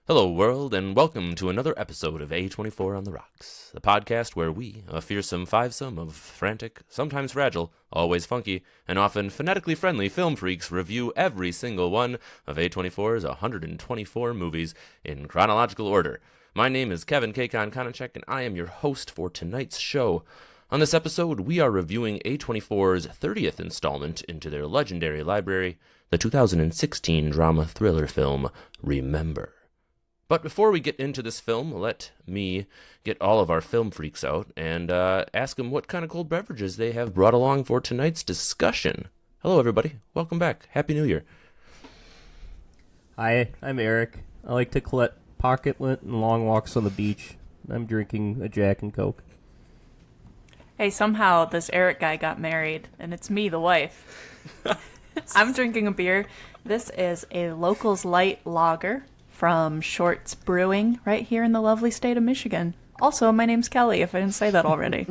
Hello, world, and welcome to another episode of A24 on the Rocks, the podcast where we, a fearsome fivesome of frantic, sometimes fragile, always funky, and often phonetically friendly film freaks, review every single one of A24's 124 movies in chronological order. My name is Kevin Kakon Konachek, and I am your host for tonight's show. On this episode, we are reviewing A24's 30th installment into their legendary library, the 2016 drama thriller film, Remember. But before we get into this film, let me get all of our film freaks out and ask them what kind of cold beverages they have brought along for tonight's discussion. Hello, everybody. Welcome back. Happy New Year. Hi, I'm Eric. I like to collect pocket lint and long walks on the beach. I'm drinking a Jack and Coke. Hey, somehow this Eric guy got married, and it's me, the wife. I'm drinking a beer. This is a Locals Light Lager from Shorts Brewing right here in the lovely state of Michigan. Also, my name's Kelly, if I didn't say that already.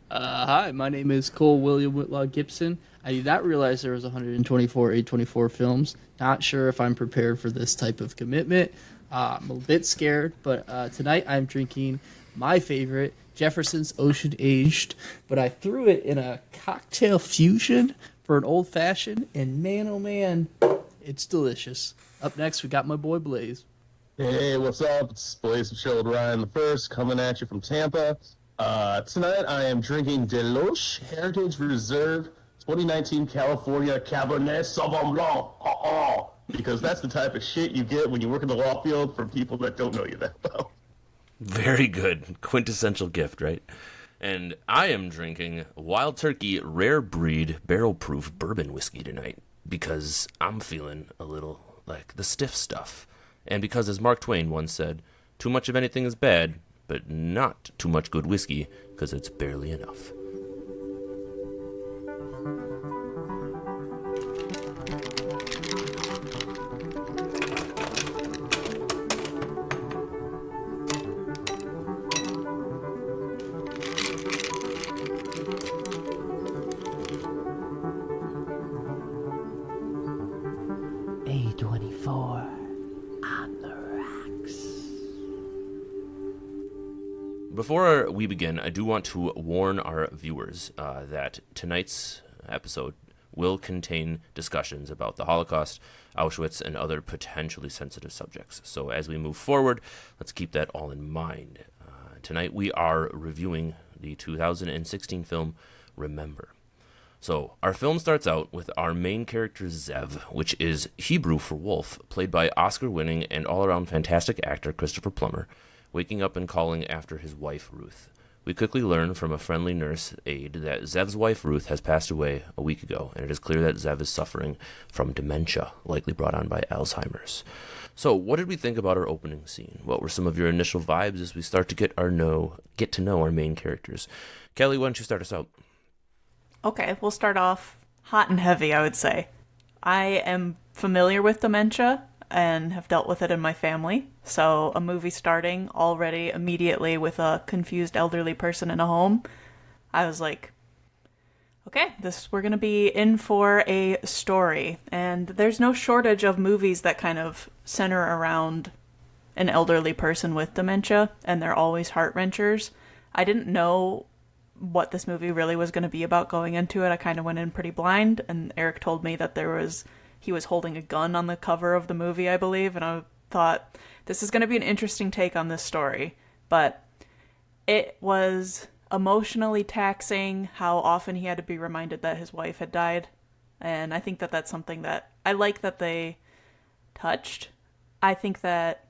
Hi, my name is Cole William Whitlaw Gibson. I did not realize there was 124 A24 films. Not sure if I'm prepared for this type of commitment. I'm a bit scared, but tonight I'm drinking my favorite, Jefferson's Ocean Aged, but I threw it in a cocktail fusion for an old-fashioned, and man, oh man, it's delicious. Up next, we got my boy Blaze. Hey, what's up? It's Blaze of Chilled Ryan the First, coming at you from Tampa. Tonight, I am drinking Deloche Heritage Reserve 2019 California Cabernet Sauvignon Blanc. Because that's the type of shit you get when you work in the law field from people that don't know you that well. Very good. Quintessential gift, right? And I am drinking Wild Turkey Rare Breed Barrel-Proof Bourbon Whiskey tonight because I'm feeling a little like the stiff stuff. And because, as Mark Twain once said, too much of anything is bad, but not too much good whiskey, because it's barely enough. A24 on the rocks. Before we begin, I do want to warn our viewers that tonight's episode will contain discussions about the Holocaust, Auschwitz, and other potentially sensitive subjects. So as we move forward, let's keep that all in mind. Tonight we are reviewing the 2016 film Remember. So, our film starts out with our main character, Zev, which is Hebrew for wolf, played by Oscar-winning and all-around fantastic actor Christopher Plummer, waking up and calling after his wife, Ruth. We quickly learn from a friendly nurse aide that Zev's wife, Ruth, has passed away a week ago, and it is clear that Zev is suffering from dementia, likely brought on by Alzheimer's. So, what did we think about our opening scene? What were some of your initial vibes as we start to get to know our main characters? Kelly, why don't you start us out? Okay, we'll start off hot and heavy, I would say. I am familiar with dementia and have dealt with it in my family. So a movie starting already immediately with a confused elderly person in a home, I was like, okay, we're going to be in for a story. And there's no shortage of movies that kind of center around an elderly person with dementia, and they're always heart-wrenchers. I didn't know what this movie really was going to be about going into it. I kind of went in pretty blind, and Eric told me that he was holding a gun on the cover of the movie, I believe, and I thought, this is going to be an interesting take on this story. But it was emotionally taxing how often he had to be reminded that his wife had died, and I think that that's something that I like that they touched. I think that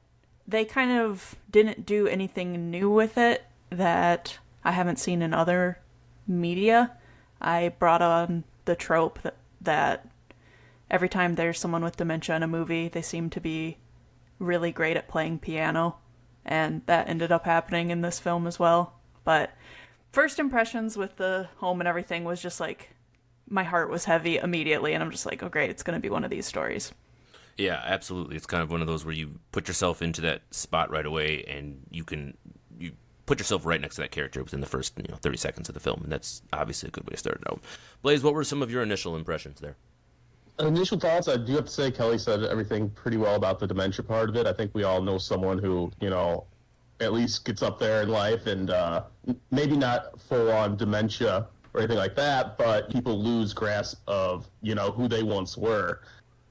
they kind of didn't do anything new with it that I haven't seen in other media. I brought on the trope that every time there's someone with dementia in a movie, they seem to be really great at playing piano, and that ended up happening in this film as well. But first impressions with the home and everything was just like, my heart was heavy immediately, and I'm just like, oh great, it's going to be one of these stories. Yeah, absolutely. It's kind of one of those where you put yourself into that spot right away, and you put yourself right next to that character within the first 30 seconds of the film, and that's obviously a good way to start it out. Blaze, what were some of your initial impressions there? Initial thoughts, I do have to say Kelly said everything pretty well about the dementia part of it. I think we all know someone who, at least gets up there in life and maybe not full-on dementia or anything like that, but people lose grasp of, who they once were.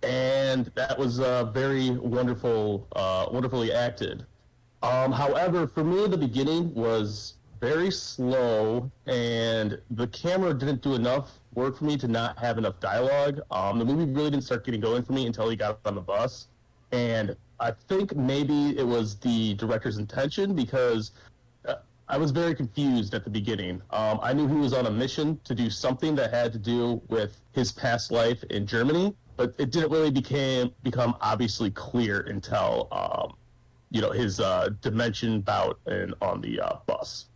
And that was very wonderfully acted. However, for me, the beginning was very slow, and the camera didn't do enough work for me to not have enough dialogue. The movie really didn't start getting going for me until he got on the bus. And I think maybe it was the director's intention, because I was very confused at the beginning. I knew he was on a mission to do something that had to do with his past life in Germany, but it didn't really become obviously clear until his dimension bout on the bus.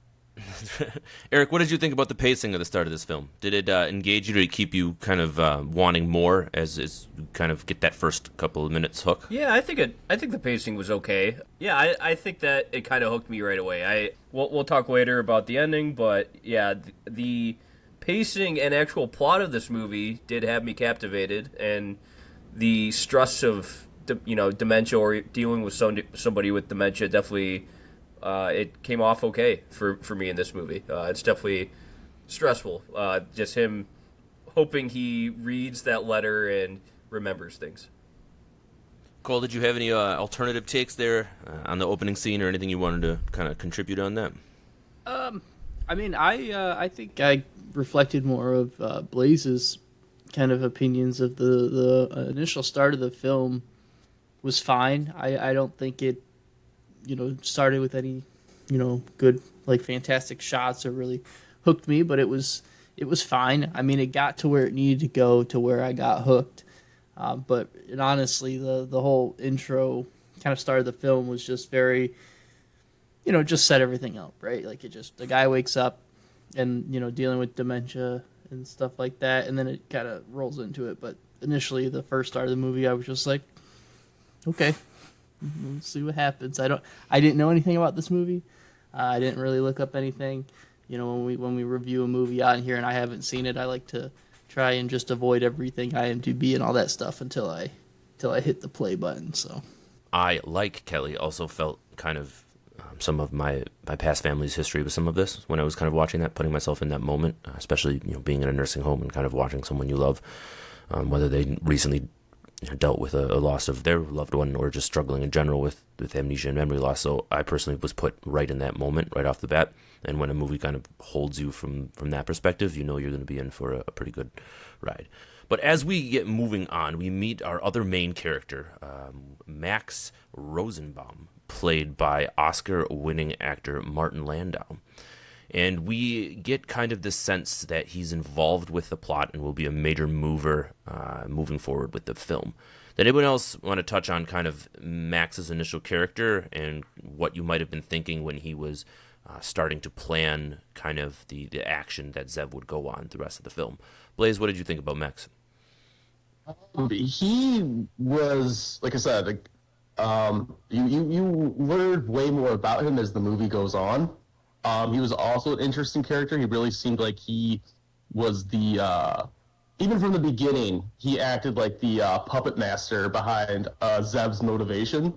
Eric, what did you think about the pacing of the start of this film? Did it engage you? Did it keep you kind of wanting more as you kind of get that first couple of minutes hook? Yeah, I think the pacing was okay. Yeah, I think that it kind of hooked me right away. We'll talk later about the ending, but yeah, the pacing and actual plot of this movie did have me captivated, and the stress of dementia or dealing with somebody with dementia definitely. It came off okay for me in this movie. It's definitely stressful. Just him hoping he reads that letter and remembers things. Cole, did you have any alternative takes there on the opening scene or anything you wanted to kind of contribute on that? I think I reflected more of Blaze's kind of opinions of the initial start of the film was fine. I don't think it started with any, good, fantastic shots or really hooked me, but it was fine. I mean, it got to where it needed to go to where I got hooked. But honestly, the whole intro kind of start of the film was just very, just set everything up, right? The guy wakes up and, dealing with dementia and stuff like that, and then it kind of rolls into it. But initially, the first start of the movie, I was just like, okay. We'll see what happens. I didn't know anything about this movie. I didn't really look up anything. When we review a movie on here and I haven't seen it, I like to try and just avoid everything IMDb and all that stuff until I hit the play button. So I, like Kelly, also felt kind of some of my past family's history with some of this when I was kind of watching that, putting myself in that moment, especially being in a nursing home and kind of watching someone you love, whether they recently dealt with a loss of their loved one or just struggling in general with amnesia and memory loss. So I personally was put right in that moment right off the bat. And when a movie kind of holds you from that perspective, you're going to be in for a pretty good ride. But as we get moving on, we meet our other main character, Max Rosenbaum, played by Oscar-winning actor Martin Landau. And we get kind of the sense that he's involved with the plot and will be a major mover moving forward with the film. Did anyone else want to touch on kind of Max's initial character and what you might have been thinking when he was starting to plan kind of the action that Zev would go on the rest of the film? Blaze, what did you think about Max? He was, like I said, you learn way more about him as the movie goes on. He was also an interesting character. He really seemed like he was even from the beginning, he acted like the puppet master behind Zev's motivation.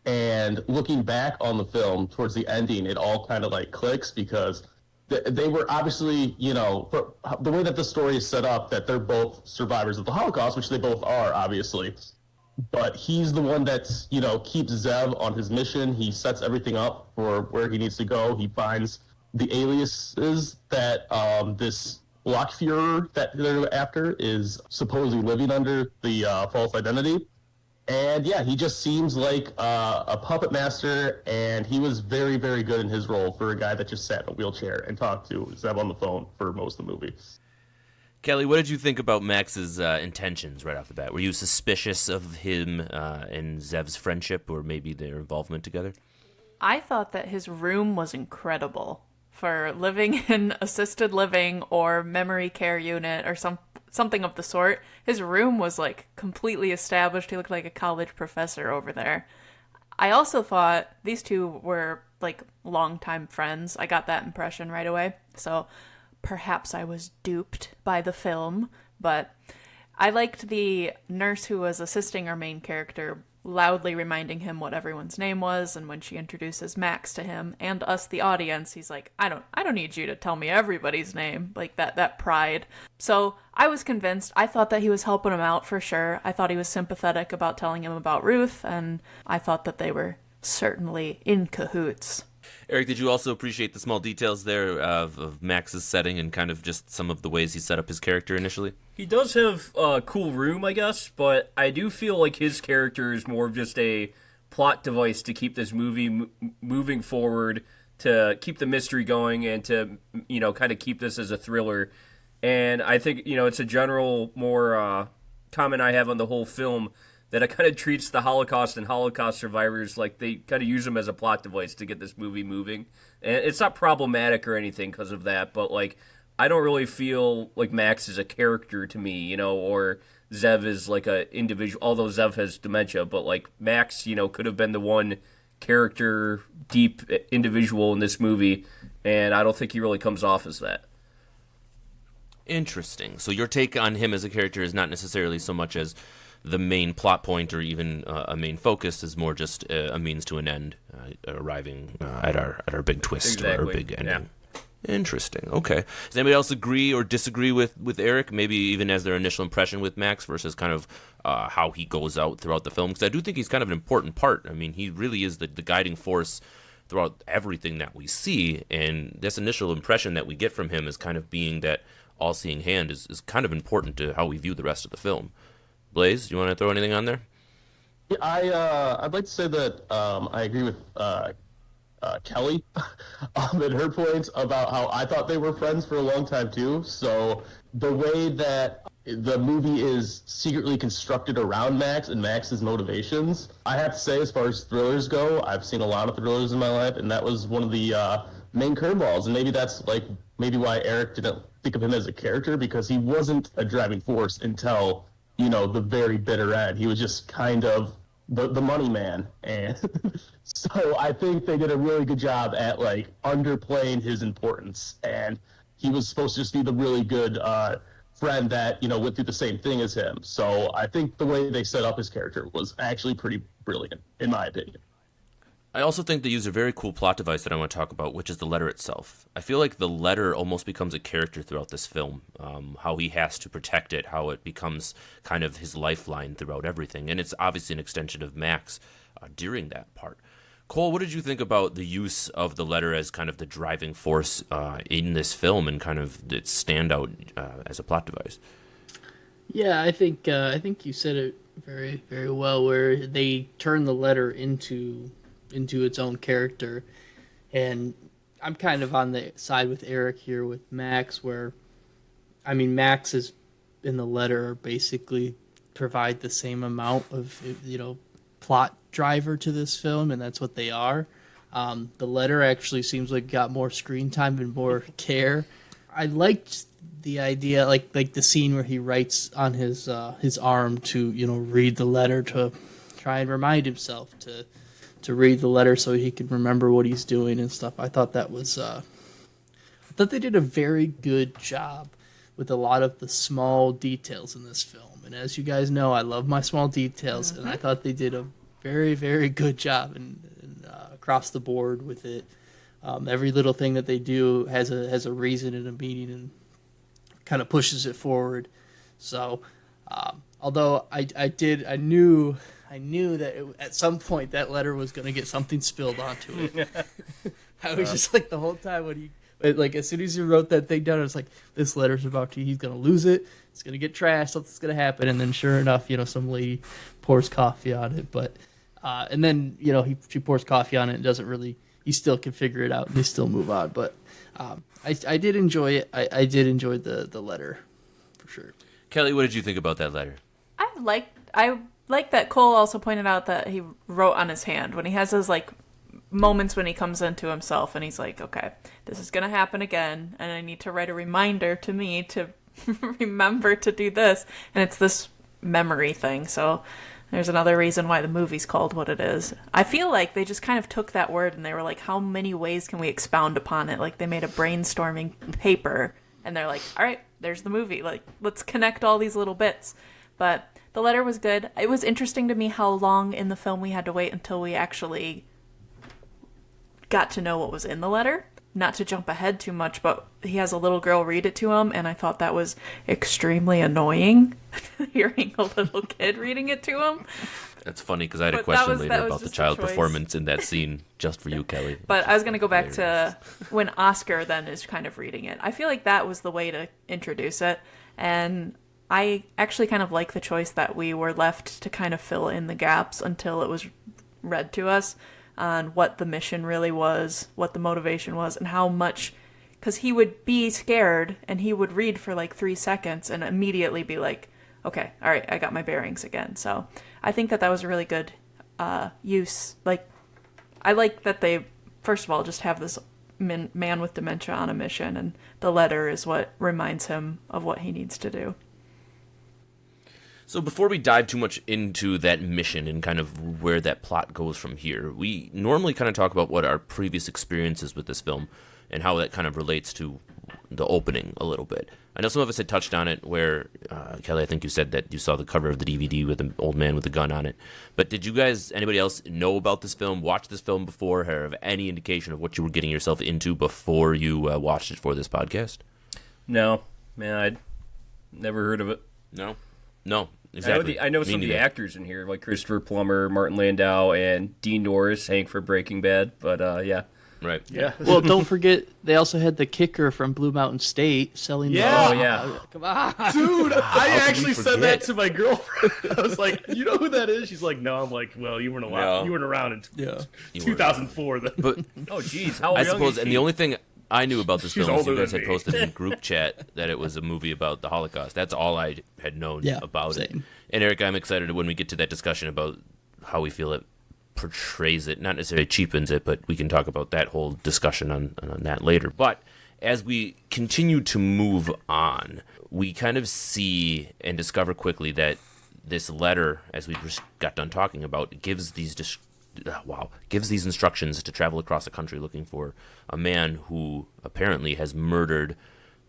And looking back on the film towards the ending, it all kind of clicks because they were obviously, the way that the story is set up, that they're both survivors of the Holocaust, which they both are, obviously. But he's the one that's, keeps Zev on his mission. He sets everything up for where he needs to go. He finds the aliases that this Blockfuhrer that they're after is supposedly living under the false identity. And yeah, he just seems like a puppet master, and he was very, very good in his role for a guy that just sat in a wheelchair and talked to Zev on the phone for most of the movie. Kelly, what did you think about Max's intentions right off the bat? Were you suspicious of him and Zev's friendship or maybe their involvement together? I thought that his room was incredible for living in assisted living or memory care unit or something of the sort. His room was completely established. He looked like a college professor over there. I also thought these two were longtime friends. I got that impression right away. So perhaps I was duped by the film, but I liked the nurse who was assisting our main character loudly reminding him what everyone's name was, and when she introduces Max to him and us, the audience, he's like, I don't need you to tell me everybody's name. Like that pride. So I was convinced. I thought that he was helping him out for sure. I thought he was sympathetic about telling him about Ruth, and I thought that they were certainly in cahoots. Eric, did you also appreciate the small details there of Max's setting and kind of just some of the ways he set up his character initially? He does have a cool room, I guess, but I do feel like his character is more of just a plot device to keep this movie moving forward, to keep the mystery going, and to, kind of keep this as a thriller. And I think, it's a general more comment I have on the whole film, that it kind of treats the Holocaust and Holocaust survivors like they kind of use them as a plot device to get this movie moving. And it's not problematic or anything because of that, but, like, I don't really feel like Max is a character to me, or Zev is like a individual, although Zev has dementia, but, like, Max, could have been the one character, deep individual in this movie, and I don't think he really comes off as that. Interesting. So your take on him as a character is not necessarily so much as the main plot point or even a main focus, is more just a means to an end, arriving at our big twist or our big ending. Yeah. Interesting. Okay. Does anybody else agree or disagree with Eric, maybe even as their initial impression with Max versus kind of how he goes out throughout the film? Because I do think he's kind of an important part. I mean, he really is the guiding force throughout everything that we see, and this initial impression that we get from him is kind of being that all-seeing hand is kind of important to how we view the rest of the film. Blaze, do you want to throw anything on there? Yeah, I'd like to say that I agree with Kelly and her points about how I thought they were friends for a long time too. So the way that the movie is secretly constructed around Max and Max's motivations, I have to say, as far as thrillers go, I've seen a lot of thrillers in my life, and that was one of the main curveballs. And maybe that's maybe why Eric didn't think of him as a character, because he wasn't a driving force until the very bitter end. He was just kind of the money man. And so I think they did a really good job at underplaying his importance. And he was supposed to just be the really good friend that, went through the same thing as him. So I think the way they set up his character was actually pretty brilliant, in my opinion. I also think they use a very cool plot device that I want to talk about, which is the letter itself. I feel like the letter almost becomes a character throughout this film, how he has to protect it, how it becomes kind of his lifeline throughout everything. And it's obviously an extension of Max during that part. Cole, what did you think about the use of the letter as kind of the driving force in this film and kind of its standout as a plot device? Yeah, I think you said it very, very well, where they turn the letter into its own character. And I'm kind of on the side with Eric here with Max, where, I mean, Max is in the letter basically provide the same amount of, plot driver to this film, and that's what they are. The letter actually seems like got more screen time and more care. I liked the idea, like the scene where he writes on his arm to, read the letter, to try and remind himself to read the letter so he can remember what he's doing and stuff. I thought that was, I thought they did a very good job with a lot of the small details in this film. And as you guys know, I love my small details, and I thought they did a very, very good job and across the board with it. Every little thing that they do has a reason and a meaning and kind of pushes it forward. So, although I knew that at some point that letter was going to get something spilled onto it. I was just like the whole time when as soon as he wrote that thing down, I was like, this letter's he's going to lose it. It's going to get trashed. Something's going to happen. And then sure enough, some lady pours coffee on it. But, and then, she pours coffee on it and doesn't really, he still can figure it out and they still move on. But I did enjoy it. I did enjoy the letter for sure. Kelly, what did you think about that letter? I like that Cole also pointed out that he wrote on his hand when he has his moments when he comes into himself and he's like, okay, this is gonna happen again, and I need to write a reminder to me to remember to do this, and it's this memory thing. So there's another reason why the movie's called what it is. I feel like they just kind of took that word and they were like, how many ways can we expound upon it? Like they made a brainstorming paper and they're like, all right, there's the movie. Like, let's connect all these little bits. But the letter was good. It was interesting to me how long in the film we had to wait until we actually got to know what was in the letter. Not to jump ahead too much, but he has a little girl read it to him, and I thought that was extremely annoying, hearing a little kid reading it to him. That's funny because I had a But question that later was about the just a child choice. performance in that scene just for you, Kelly. But I was going to go back to when Oscar then is kind of reading it. I feel like that was the way to introduce it, and I actually kind of like the choice that we were left to kind of fill in the gaps until it was read to us on what the mission really was, what the motivation was, and how much... Because he would be scared, and he would read for like 3 seconds and immediately be like, okay, all right, I got my bearings again. So I think that was a really good use. Like, I like that they, first of all, just have this man with dementia on a mission, and the letter is what reminds him of what he needs to do. So before we dive too much into that mission and kind of where that plot goes from here, we normally kind of talk about what our previous experiences with this film and how that kind of relates to the opening a little bit. I know some of us had touched on it where, Kelly, I think you said that you saw the cover of the DVD with an old man with a gun on it. But did you guys, anybody else, know about this film, watch this film before, or have any indication of what you were getting yourself into before you watched it for this podcast? No, man, I'd never heard of it. No, exactly. I know Me some of the neither. actors in here, like Christopher Plummer, Martin Landau, and Dean Norris, Hank for Breaking Bad. But yeah. Right. Yeah. Well, don't forget they also had the kicker from Blue Mountain State selling. Yeah. Oh, yeah. Come on. Dude, I could we actually said that forget? to my girlfriend. I was like, "You know who that is?" She's like, "No." I'm like, "Well, you weren't allowed. No. You weren't around in Yeah. You were. 2004." Then. But Oh, geez. How I young suppose, is and he? the only thing I knew about this She's film is you older guys than had me. posted in group chat that it was a movie about the Holocaust. That's all I had known Yeah, about it. same. And Eric, I'm excited when we get to that discussion about how we feel it portrays it, not necessarily cheapens it, but we can talk about that whole discussion on that later. But as we continue to move on, we kind of see and discover quickly that this letter, as we just got done talking about, gives these instructions to travel across the country looking for a man who apparently has murdered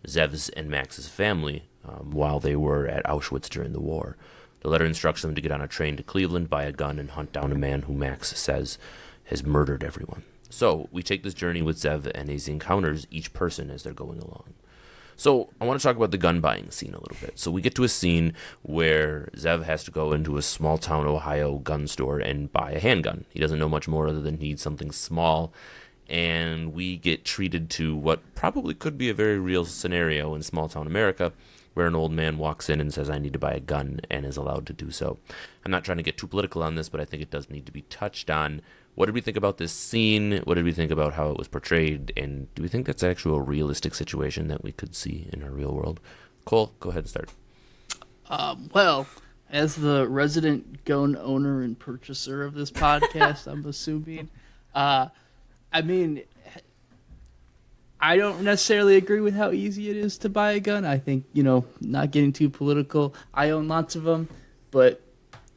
Zev's and Max's family while they were at Auschwitz during the war. The letter instructs them to get on a train to Cleveland, buy a gun, and hunt down a man who Max says has murdered everyone. So we take this journey with Zev, and he encounters each person as they're going along. So I want to talk about the gun buying scene a little bit. So we get to a scene where Zev has to go into a small town Ohio gun store and buy a handgun. He doesn't know much more other than he needs something small. And we get treated to what probably could be a very real scenario in small town America, where an old man walks in and says, I need to buy a gun, and is allowed to do so. I'm not trying to get too political on this, but I think it does need to be touched on. What did we think about this scene? What did we think about how it was portrayed? And do we think that's actually a realistic situation that we could see in our real world? Cole, go ahead and start. Well, as the resident gun owner and purchaser of this podcast, I'm assuming, I mean, I don't necessarily agree with how easy it is to buy a gun. I think, not getting too political, I own lots of them, but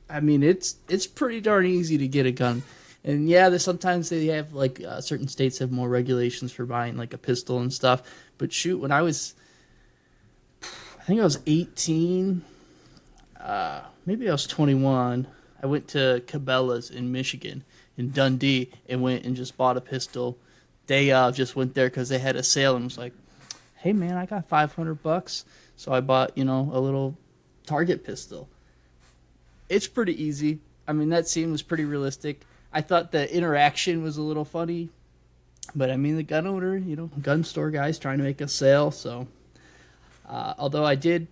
I mean, it's pretty darn easy to get a gun. And yeah, sometimes they have certain states have more regulations for buying like a pistol and stuff. But shoot, when I was 18, maybe I was 21. I went to Cabela's in Michigan, in Dundee, and went and just bought a pistol. Day of, just went there because they had a sale and was like, "Hey man, I got $500." So I bought a little target pistol. It's pretty easy. I mean, that scene was pretty realistic. I thought the interaction was a little funny, but I mean, the gun owner, gun store guy's trying to make a sale. So, although I did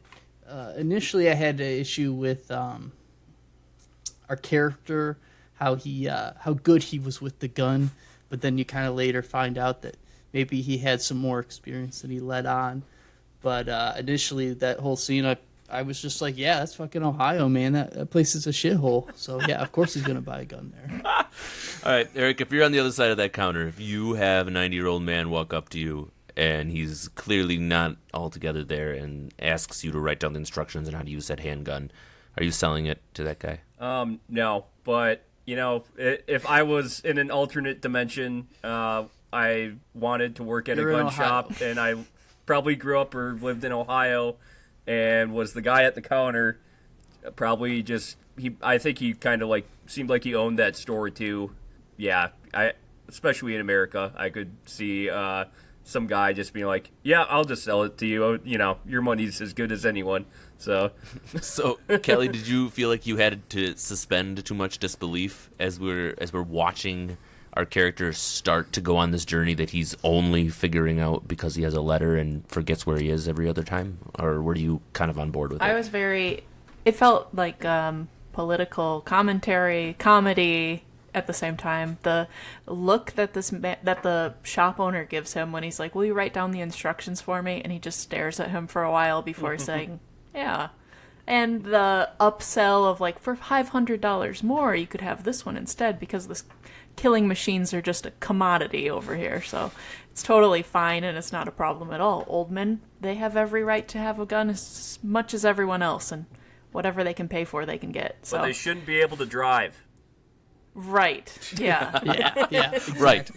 initially, I had an issue with our character, how good he was with the gun, but then you kind of later find out that maybe he had some more experience than he let on. But initially, that whole scene, I was just like, yeah, that's fucking Ohio, man. That place is a shithole. So, yeah, of course he's going to buy a gun there. All right, Eric, if you're on the other side of that counter, if you have a 90-year-old man walk up to you and he's clearly not altogether there and asks you to write down the instructions on how to use that handgun, are you selling it to that guy? No, but if I was in an alternate dimension, I wanted to work at You're a in gun Ohio. shop, and I probably grew up or lived in Ohio and was the guy at the counter. Probably just I think he kind of like seemed like he owned that store too. Yeah, especially in America, I could see some guy just being like, "Yeah, I'll just sell it to you. You know, your money's as good as anyone." So, Kelly, did you feel like you had to suspend too much disbelief as we're watching our character start to go on this journey that he's only figuring out because he has a letter and forgets where he is every other time? Or were you kind of on board with it? I was it felt like political commentary, comedy at the same time. The look that that the shop owner gives him when he's like, "Will you write down the instructions for me?" And he just stares at him for a while before saying, "Yeah." And the upsell of like, for $500 more, you could have this one instead because this killing machines are just a commodity over here. So it's totally fine and it's not a problem at all. Old men, they have every right to have a gun as much as everyone else, and whatever they can pay for, they can get. So. But they shouldn't be able to drive. Right. Yeah. yeah. Exactly. Right.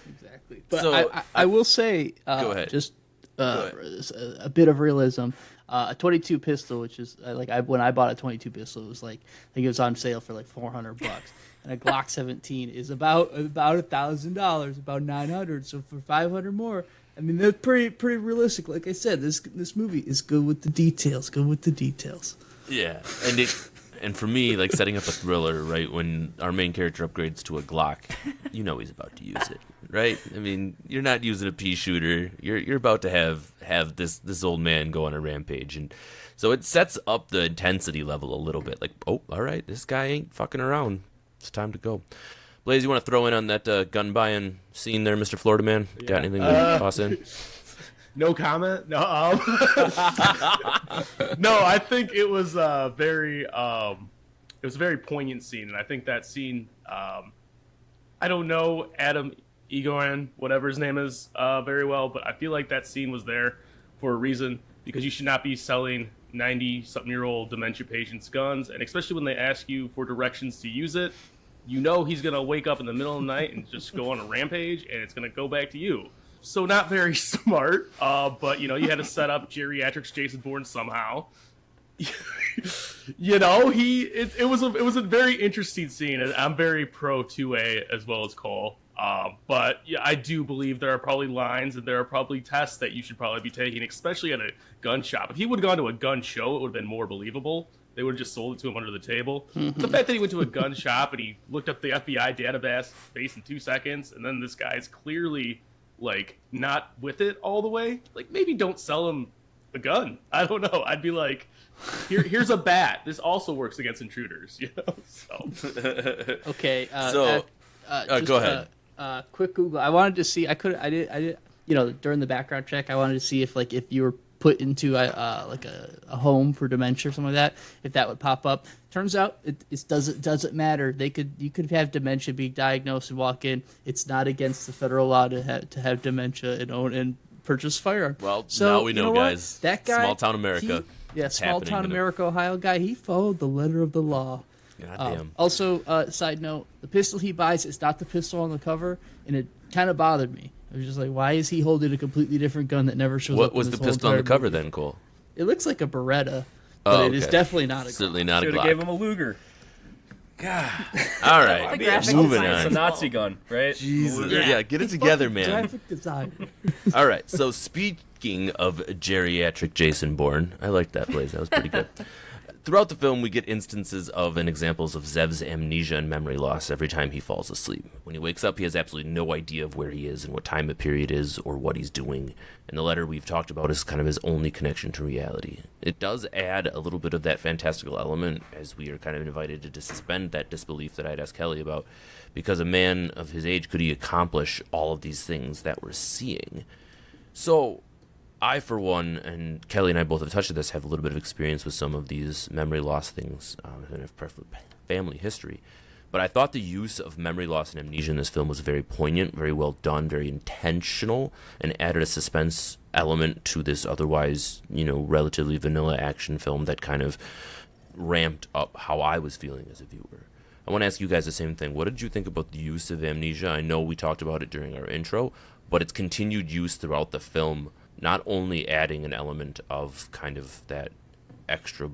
Exactly. But So, I will say, go ahead. just a bit of realism. A 22 pistol, which is when I bought a 22 pistol, it was like I think it was on sale for like $400, and a Glock 17 is about $1,000, about $900. So for $500 more, I mean that's pretty realistic. Like I said, this movie is good with the details. Yeah, and for me, like setting up a thriller, right, when our main character upgrades to a Glock, you know he's about to use it, right? I mean, you're not using a pea shooter. You're about to have this old man go on a rampage, and so it sets up the intensity level a little bit. Like, oh, all right, this guy ain't fucking around. It's time to go. Blaze, you want to throw in on that gun buying scene there, Mr. Florida Man? Yeah. Got anything to toss in? No comment. No. No, I think it was a very poignant scene, and I think that scene. I don't know Atom Egoyan, whatever his name is, very well, but I feel like that scene was there for a reason, because you should not be selling 90-something-year-old dementia patients guns, and especially when they ask you for directions to use it, you know he's gonna wake up in the middle of the night and just go on a rampage, and it's gonna go back to you. So not very smart, but you had to set up geriatrics Jason Bourne somehow. It was a very interesting scene, and I'm very pro 2A as well as Cole. But yeah, I do believe there are probably lines and there are probably tests that you should probably be taking, especially at a gun shop. If he would have gone to a gun show, it would have been more believable. They would have just sold it to him under the table. But the fact that he went to a gun shop and he looked up the FBI database in 2 seconds, and then this guy's clearly like not with it all the way, like maybe don't sell him a gun. I don't know. I'd be like, here's a bat. This also works against intruders, So Okay. Go ahead. Quick Google. I wanted to see. I did. During the background check, I wanted to see if you were put into a home for dementia or something like that, if that would pop up. Turns out it doesn't matter. You could have dementia, be diagnosed, and walk in. It's not against the federal law to have dementia and own and purchase a firearm. Well, so, now we know, guys. That guy, small town America. Small town America, Ohio guy. He followed the letter of the law. Goddamn. Also, side note: the pistol he buys is not the pistol on the cover, and it kind of bothered me. I was just like, why is he holding a completely different gun that never shows up? What was the pistol on the cover then, Cole? It looks like a Beretta, but it is definitely not a Certainly not a Should Glock. have gave him a Luger. God. All right. Moving It's a on. Nazi gun, right? Jesus. Yeah, get it together, man. Graphic design. All right. So speaking of geriatric Jason Bourne, I liked that, Blaze. That was pretty good. Throughout the film, we get instances of and examples of Zev's amnesia and memory loss every time he falls asleep. When he wakes up, he has absolutely no idea of where he is and what time of period is or what he's doing. And the letter we've talked about is kind of his only connection to reality. It does add a little bit of that fantastical element, as we are kind of invited to suspend that disbelief that I'd asked Kelly about, because a man of his age, could he accomplish all of these things that we're seeing? So I, for one, and Kelly and I both have touched on this, have a little bit of experience with some of these memory loss things in our family history. But I thought the use of memory loss and amnesia in this film was very poignant, very well done, very intentional, and added a suspense element to this otherwise, relatively vanilla action film that kind of ramped up how I was feeling as a viewer. I want to ask you guys the same thing. What did you think about the use of amnesia? I know we talked about it during our intro, but its continued use throughout the film not only adding an element of kind of that extra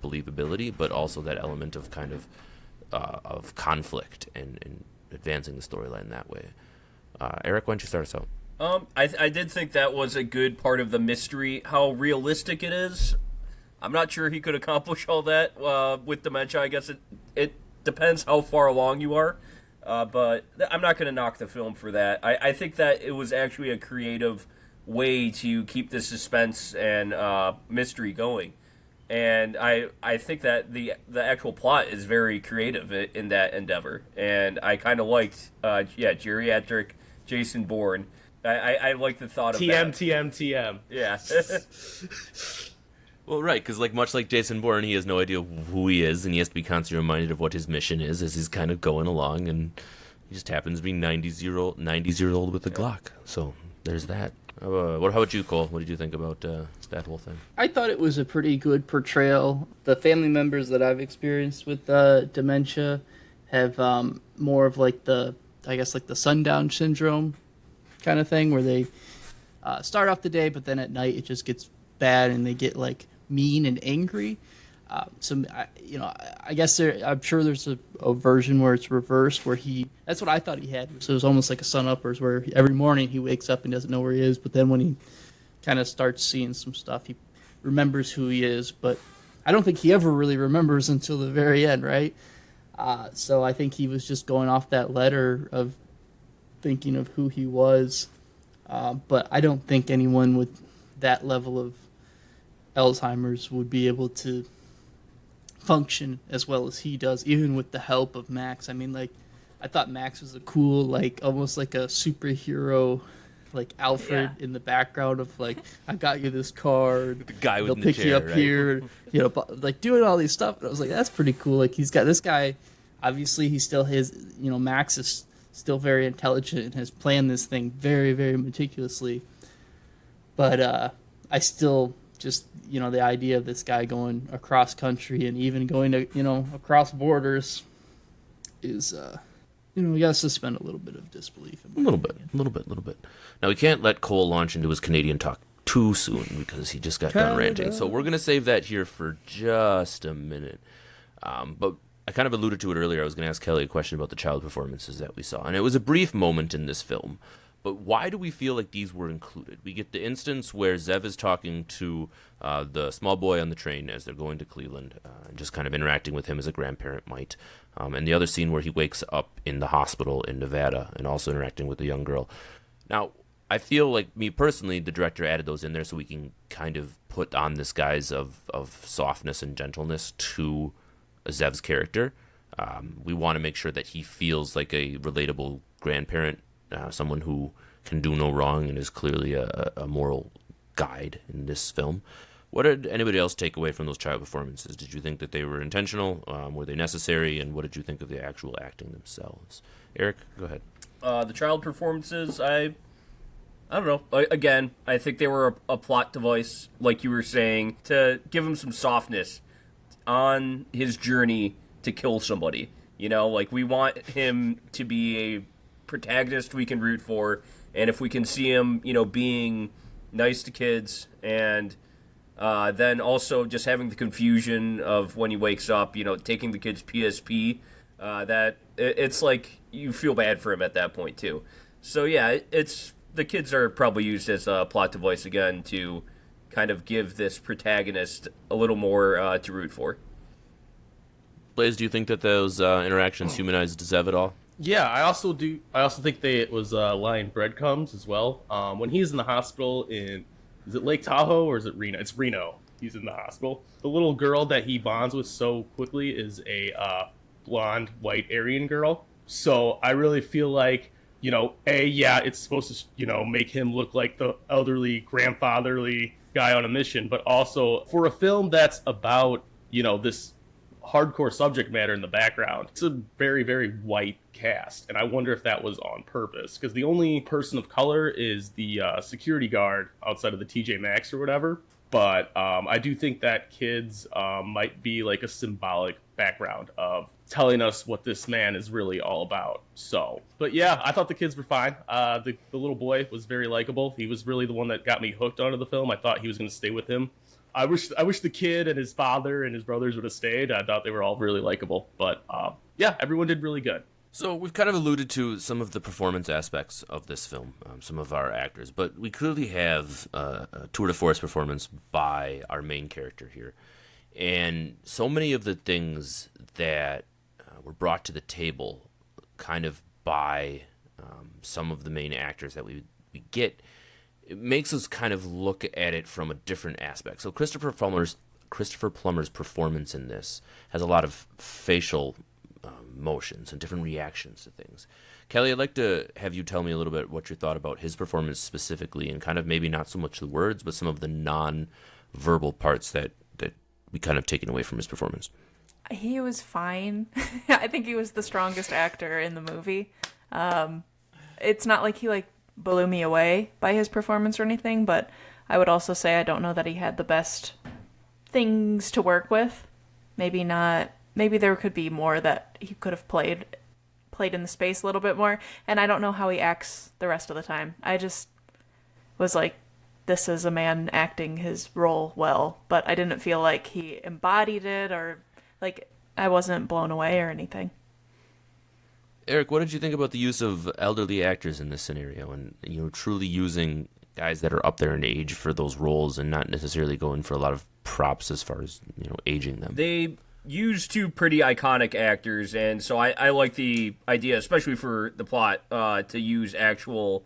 believability, but also that element of kind of conflict and advancing the storyline that way. Eric, why don't you start us out? I did think that was a good part of the mystery, how realistic it is. I'm not sure he could accomplish all that with dementia. I guess it depends how far along you are. But I'm not going to knock the film for that. I think that it was actually a creative way to keep the suspense and mystery going. And I think that the actual plot is very creative in that endeavor. And I kind of liked, geriatric Jason Bourne. I like the thought of that. TM. Yeah. Well, right, because much like Jason Bourne, he has no idea who he is, and he has to be constantly reminded of what his mission is as he's kind of going along, and he just happens to be 90s-year-old with a Glock. So there's that. How about you, Cole? What did you think about that whole thing? I thought it was a pretty good portrayal. The family members that I've experienced with dementia have more of the sundown syndrome kind of thing, where they start off the day, but then at night it just gets bad and they get mean and angry. I guess I'm sure there's a version where it's reversed, where that's what I thought he had. So it was almost like a sun-uppers, where every morning he wakes up and doesn't know where he is, but then when he kind of starts seeing some stuff, he remembers who he is. But I don't think he ever really remembers until the very end, right? So I think he was just going off that letter of thinking of who he was. But I don't think anyone with that level of Alzheimer's would be able to function as well as he does, even with the help of Max. I mean, I thought Max was a cool, almost like a superhero, Alfred in the background of I got you this card. The guy with they'll the pick chair, you up right? here, doing all these stuff. And I was like, that's pretty cool. He's got this guy. Obviously, he still has, Max is still very intelligent and has planned this thing very, very meticulously. But I still just, the idea of this guy going across country and even going to, across borders is, you got to suspend a little bit of disbelief. A little bit. Now, we can't let Cole launch into his Canadian talk too soon because he just got done ranting. So we're going to save that here for just a minute. But I kind of alluded to it earlier. I was going to ask Kelly a question about the child performances that we saw. And it was a brief moment in this film. But why do we feel like these were included? We get the instance where Zev is talking to the small boy on the train as they're going to Cleveland, and just kind of interacting with him as a grandparent might. And the other scene where he wakes up in the hospital in Nevada and also interacting with the young girl. Now, I feel like, me personally, the director added those in there so we can kind of put on this guise of softness and gentleness to Zev's character. We want to make sure that he feels like a relatable grandparent, someone who can do no wrong and is clearly a moral guide in this film. What did anybody else take away from those child performances? Did you think that they were intentional? Were they necessary? And what did you think of the actual acting themselves? Eric, go ahead. The child performances, I don't know. Again, I think they were a plot device, like you were saying, to give him some softness on his journey to kill somebody. We want him to be a protagonist we can root for, and if we can see him, being nice to kids, and then also just having the confusion of when he wakes up, taking the kid's PSP, that it's like you feel bad for him at that point too. So yeah, the kids are probably used as a plot device again to kind of give this protagonist a little more to root for. Blaze, do you think that those interactions humanized Zev at all? Yeah, I also do. I also think it was lying breadcrumbs as well. When he's in the hospital is it Lake Tahoe or is it Reno? It's Reno. He's in the hospital. The little girl that he bonds with so quickly is a blonde, white Aryan girl. So I really feel like, it's supposed to, make him look like the elderly, grandfatherly guy on a mission, but also for a film that's about, this hardcore subject matter in the background, it's a very, very white cast, and I wonder if that was on purpose, because the only person of color is the security guard outside of the TJ Maxx or whatever. But I do think that kids might be like a symbolic background of telling us what this man is really all about. So, but yeah, I thought the kids were fine. The little boy was very likable. He was really the one that got me hooked onto the film. I thought he was going to stay with him. I wish the kid and his father and his brothers would have stayed. I thought they were all really likable. But yeah, everyone did really good. So we've kind of alluded to some of the performance aspects of this film, some of our actors, but we clearly have a tour de force performance by our main character here. And so many of the things that were brought to the table kind of by some of the main actors that we get, it makes us kind of look at it from a different aspect. So Christopher Plummer's performance in this has a lot of facial motions and different reactions to things. Kelly, I'd like to have you tell me a little bit what you thought about his performance specifically, and kind of maybe not so much the words, but some of the non-verbal parts that we kind of taken away from his performance. He was fine. I think he was the strongest actor in the movie. It's not like he blew me away by his performance or anything, but I would also say I don't know that he had the best things to work with. Maybe not. Maybe there could be more that he could have played in the space a little bit more, and I don't know how he acts the rest of the time. I just was like, this is a man acting his role well, but I didn't feel like he embodied it, or I wasn't blown away or anything. Eric, what did you think about the use of elderly actors in this scenario, and truly using guys that are up there in age for those roles and not necessarily going for a lot of props as far as aging them? They used two pretty iconic actors, and so I like the idea, especially for the plot, to use actual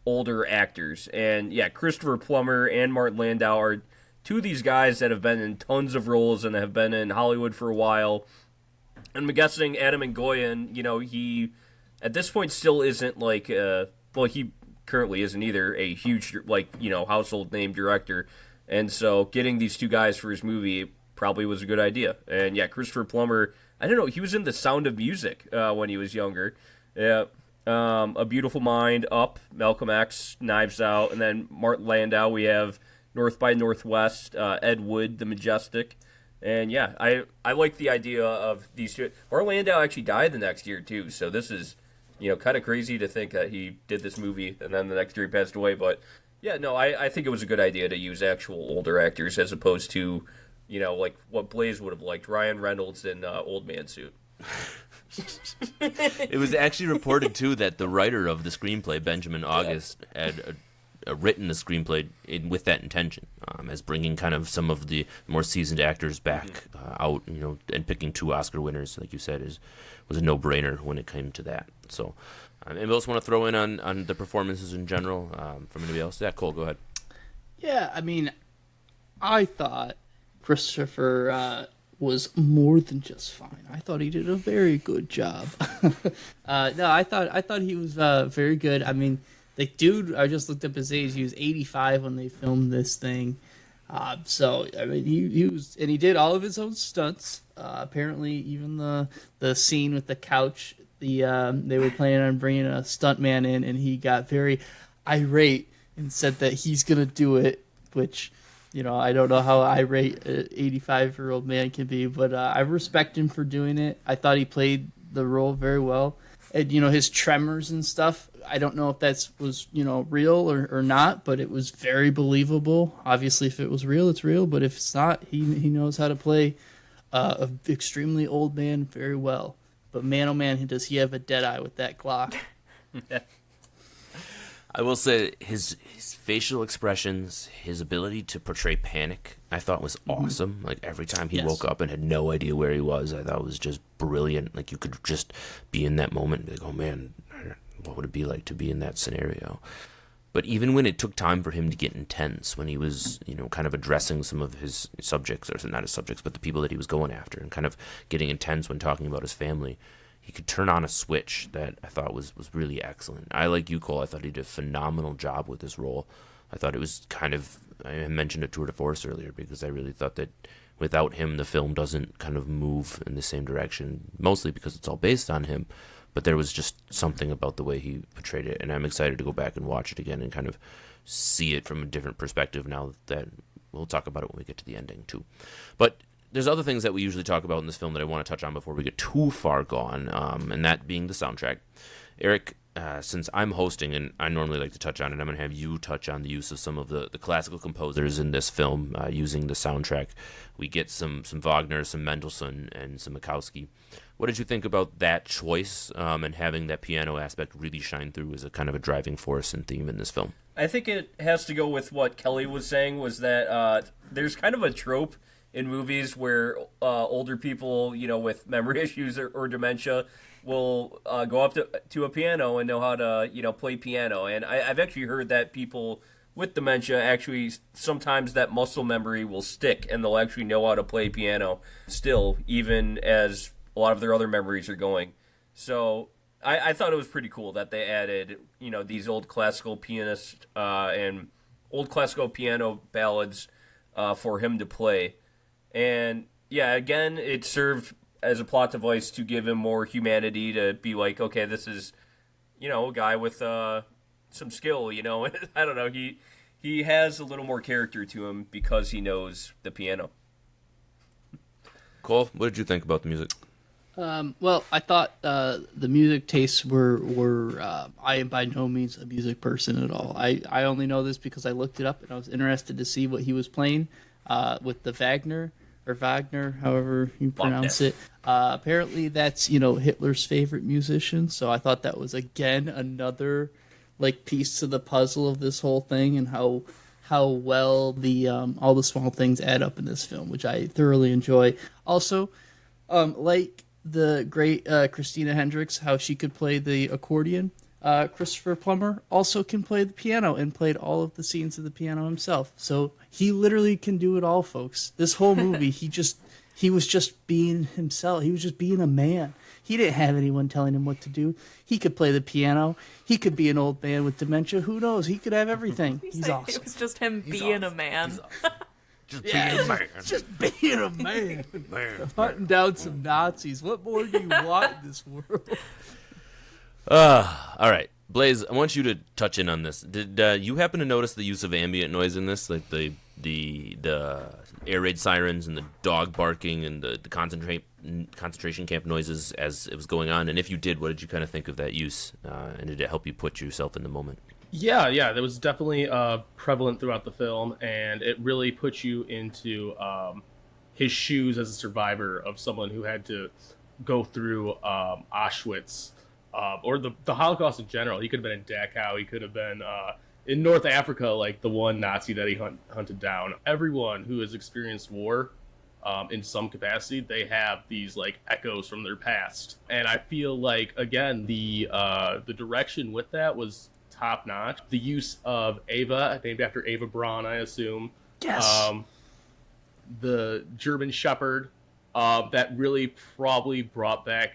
older actors. And yeah, Christopher Plummer and Martin Landau are two of these guys that have been in tons of roles and have been in Hollywood for a while. And I'm guessing Atom Egoyan, he at this point still isn't he currently isn't either a huge household name director. And so getting these two guys for his movie probably was a good idea. And yeah, Christopher Plummer, I don't know, he was in The Sound of Music when he was younger. Yeah, A Beautiful Mind, Up, Malcolm X, Knives Out, and then Martin Landau, we have North by Northwest, Ed Wood, The Majestic. And yeah, I like the idea of these two. Martin Landau actually died the next year too, so this is kind of crazy to think that he did this movie and then the next year he passed away. But yeah, no, I think it was a good idea to use actual older actors as opposed to what Blaze would have liked, Ryan Reynolds in Old Man Suit. It was actually reported, too, that the writer of the screenplay, Benjamin August, had written the screenplay with that intention, as bringing kind of some of the more seasoned actors back out, and picking two Oscar winners, like you said, was a no-brainer when it came to that. So, anybody else want to throw in on the performances in general from anybody else? Yeah, Cole, go ahead. Yeah, I mean, I thought Christopher was more than just fine. I thought he did a very good job. No, I thought he was very good. I mean, the dude, I just looked up his age. He was 85 when they filmed this thing. So I mean, he was, and he did all of his own stunts. Apparently, even the scene with the couch, they were planning on bringing a stuntman in, and he got very irate and said that he's gonna do it, which. I don't know how irate an 85-year-old man can be, but I respect him for doing it. I thought he played the role very well. And, his tremors and stuff, I don't know if that was, real or not, but it was very believable. Obviously, if it was real, it's real, but if it's not, he knows how to play an extremely old man very well. But man, oh man, does he have a dead eye with that clock. I will say his facial expressions, his ability to portray panic, I thought was awesome. Like every time he woke up and had no idea where he was, I thought it was just brilliant. Like you could just be in that moment and be like, oh man, what would it be like to be in that scenario? But even when it took time for him to get intense, when he was, kind of addressing some of his subjects, or not his subjects, but the people that he was going after, and kind of getting intense when talking about his family, he could turn on a switch that I thought was really excellent. I, like you, Cole, I thought he did a phenomenal job with this role. I thought it was kind of, I mentioned a tour de force earlier because I really thought that without him, the film doesn't kind of move in the same direction, mostly because it's all based on him. But there was just something about the way he portrayed it, and I'm excited to go back and watch it again and kind of see it from a different perspective now that we'll talk about it when we get to the ending too. But there's other things that we usually talk about in this film that I want to touch on before we get too far gone, and that being the soundtrack. Eric, since I'm hosting and I normally like to touch on it, I'm going to have you touch on the use of some of the classical composers in this film using the soundtrack. We get some Wagner, some Mendelssohn, and some Mikowski. What did you think about that choice and having that piano aspect really shine through as a kind of a driving force and theme in this film? I think it has to go with what Kelly was saying, was that there's kind of a trope in movies where older people, with memory issues or dementia, will go up to a piano and know how to, play piano. And I've actually heard that people with dementia, actually, sometimes that muscle memory will stick and they'll actually know how to play piano still, even as a lot of their other memories are going. So I thought it was pretty cool that they added, these old classical pianists and old classical piano ballads for him to play. And yeah, again, it served as a plot device to give him more humanity, to be like, okay, this is, a guy with some skill, I don't know. He has a little more character to him because he knows the piano. Cole, what did you think about the music? Well, I thought the music tastes were I am by no means a music person at all. I only know this because I looked it up and I was interested to see what he was playing with the Wagner, however you pronounce it. Apparently that's, Hitler's favorite musician. So I thought that was, again, another piece to the puzzle of this whole thing, and how well the all the small things add up in this film, which I thoroughly enjoy. Also, like the great Christina Hendricks, how she could play the accordion. Christopher Plummer also can play the piano and played all of the scenes of the piano himself. So he literally can do it all, folks. This whole movie, he was just being himself. He was just being a man. He didn't have anyone telling him what to do. He could play the piano. He could be an old man with dementia. Who knows? He could have everything. He's awesome. It was just him being a man. Just being a man. Just being a man. Hunting down some Nazis. What more do you want in this world? All right, Blaze, I want you to touch in on this. Did you happen to notice the use of ambient noise in this, like the air raid sirens and the dog barking and the concentration camp noises as it was going on? And if you did, what did you kind of think of that use? And did it help you put yourself in the moment? Yeah, that was definitely prevalent throughout the film, and it really puts you into his shoes as a survivor of someone who had to go through Auschwitz. Or the Holocaust in general. He could have been in Dachau. He could have been in North Africa, like the one Nazi that he hunted down. Everyone who has experienced war in some capacity, they have these echoes from their past. And I feel like, again, the direction with that was top notch. The use of Ava, named after Ava Braun, I assume. Yes. The German Shepherd, that really probably brought back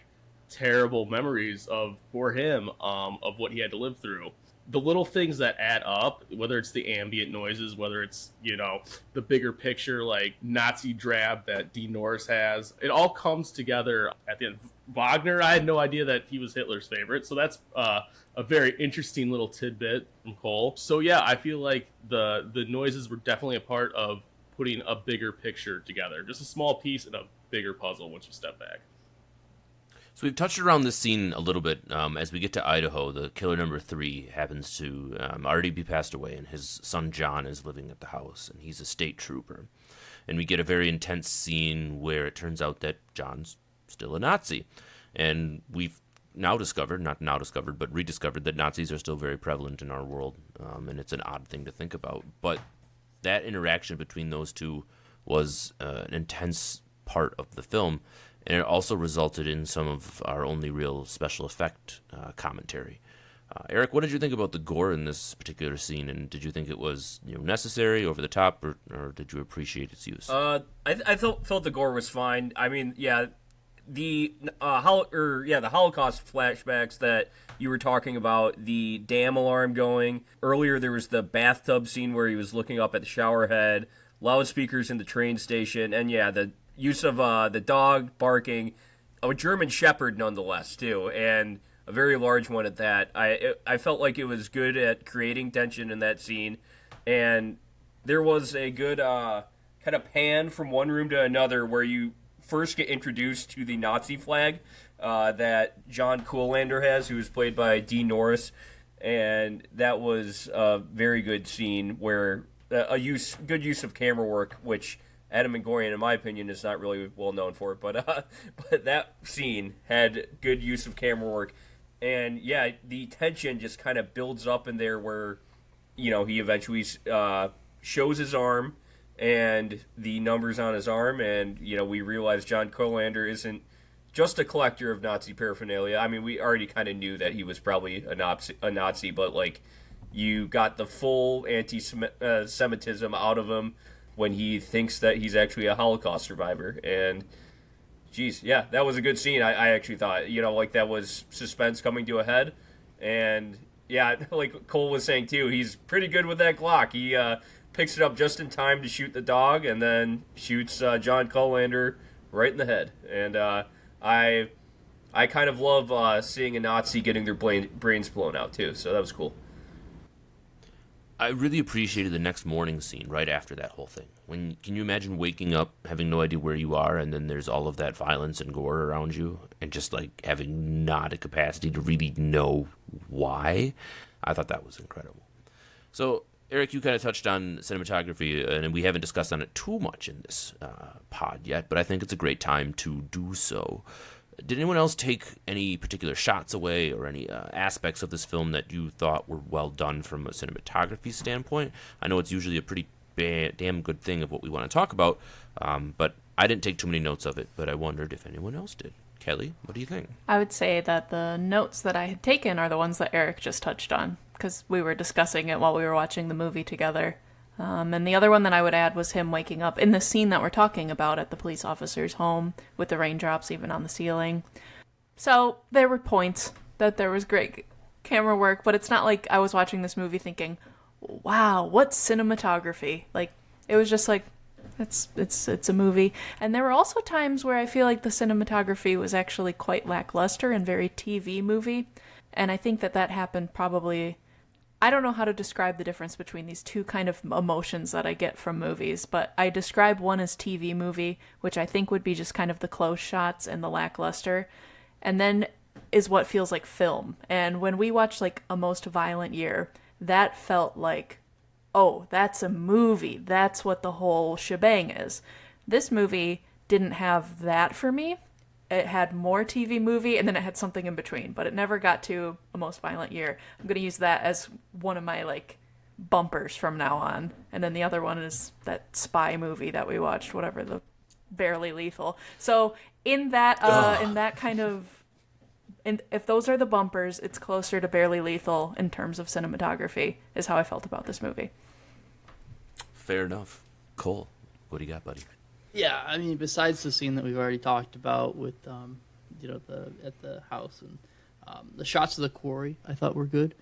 terrible memories for him of what he had to live through. The little things that add up, whether it's the ambient noises, whether it's the bigger picture like Nazi drab that Dean Norris has, it all comes together at the end. Wagner, I had no idea that he was Hitler's favorite, so that's a very interesting little tidbit from Cole. So yeah, I feel like the noises were definitely a part of putting a bigger picture together, just a small piece in a bigger puzzle once you step back. So we've touched around this scene a little bit. As we get to Idaho, the killer number 3 happens to already be passed away, and his son John is living at the house, and he's a state trooper. And we get a very intense scene where it turns out that John's still a Nazi. And we've rediscovered that Nazis are still very prevalent in our world, and it's an odd thing to think about. But that interaction between those two was an intense part of the film. And it also resulted in some of our only real special effect commentary. Eric, what did you think about the gore in this particular scene? And did you think it was necessary, over the top, or did you appreciate its use? I felt the gore was fine. I mean, yeah, the Holocaust flashbacks that you were talking about, the dam alarm going earlier. There was the bathtub scene where he was looking up at the shower head, loudspeakers in the train station, and yeah, the use of the dog barking, a German Shepherd nonetheless too, and a very large one at that. I felt like it was good at creating tension in that scene, and there was a good kind of pan from one room to another where you first get introduced to the Nazi flag that John Coolander has, who was played by Dean Norris, and that was a very good scene where good use of camera work, which Atom Egoyan, in my opinion, is not really well known for, but that scene had good use of camera work, and yeah, the tension just kind of builds up in there where, he eventually shows his arm and the numbers on his arm, and we realize John Collander isn't just a collector of Nazi paraphernalia. I mean, we already kind of knew that he was probably a Nazi, but like, you got the full anti-Semitism out of him when he thinks that he's actually a Holocaust survivor. And geez, yeah, that was a good scene. I actually thought, like, that was suspense coming to a head. And yeah, like Cole was saying too, he's pretty good with that Glock. He picks it up just in time to shoot the dog, and then shoots John Collander right in the head. And I kind of love seeing a Nazi getting their brains blown out too. So that was cool. I really appreciated the next morning scene right after that whole thing. Can you imagine waking up, having no idea where you are, and then there's all of that violence and gore around you, and just like having not a capacity to really know why? I thought that was incredible. So, Eric, you kind of touched on cinematography, and we haven't discussed on it too much in this pod yet, but I think it's a great time to do so. Did anyone else take any particular shots away or any aspects of this film that you thought were well done from a cinematography standpoint? I know it's usually a pretty damn good thing of what we want to talk about, but I didn't take too many notes of it, but I wondered if anyone else did. Kelly, what do you think? I would say that the notes that I had taken are the ones that Eric just touched on, because we were discussing it while we were watching the movie together. And the other one that I would add was him waking up in the scene that we're talking about at the police officer's home with the raindrops even on the ceiling. So there were points that there was great camera work, but it's not like I was watching this movie thinking, wow, what cinematography. Like, it was just like, it's a movie. And there were also times where I feel like the cinematography was actually quite lackluster and very TV movie. And I think that happened probably... I don't know how to describe the difference between these two kind of emotions that I get from movies, but I describe one as TV movie, which I think would be just kind of the close shots and the lackluster, and then is what feels like film. And when we watched like A Most Violent Year, that felt like, oh, that's a movie. That's what the whole shebang is. This movie didn't have that for me. It had more TV movie, and then it had something in between, but it never got to A Most Violent Year. I'm going to use that as one of my, like, bumpers from now on. And then the other one is that spy movie that we watched, whatever, the Barely Lethal. So in that kind of... if those are the bumpers, it's closer to Barely Lethal in terms of cinematography, is how I felt about this movie. Fair enough. Cole, what do you got, buddy? Yeah, I mean, besides the scene that we've already talked about with, at the house and the shots of the quarry, I thought were good.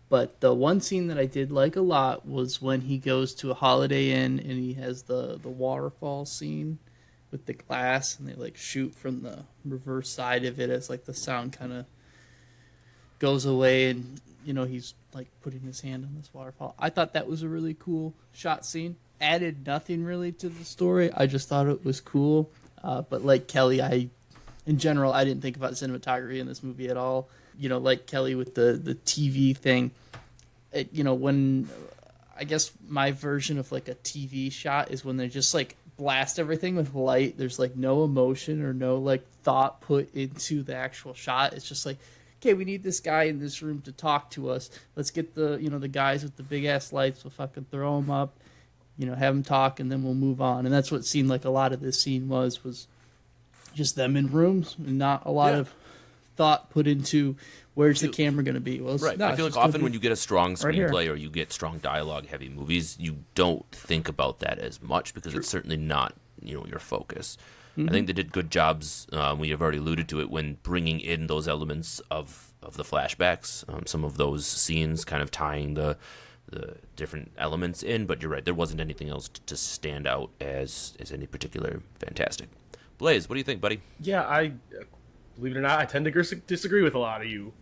But the one scene that I did like a lot was when he goes to a Holiday Inn and he has the waterfall scene with the glass, and they like shoot from the reverse side of it as like the sound kind of goes away, and he's like putting his hand on this waterfall. I thought that was a really cool shot scene. Added nothing really to the story. I just thought it was cool. But like Kelly, in general, I didn't think about cinematography in this movie at all. Like Kelly with the TV thing, when I guess my version of like a TV shot is when they just like blast everything with light. There's like no emotion or no like thought put into the actual shot. It's just like, okay, we need this guy in this room to talk to us. Let's get the guys with the big ass lights. We'll fucking throw them up. Have them talk, and then we'll move on. And that's what seemed like a lot of this scene was just them in rooms and not a lot of thought put into where's the camera going to be. Well, right. I feel like often when you get a strong screenplay or you get strong dialogue-heavy movies, you don't think about that as much because it's certainly not your focus. Mm-hmm. I think they did good jobs. We have already alluded to it when bringing in those elements of the flashbacks, some of those scenes kind of tying the different elements in, but you're right, there wasn't anything else to stand out as any particular fantastic. Blaze, what do you think, buddy? Yeah, I believe it or not, I tend to disagree with a lot of you.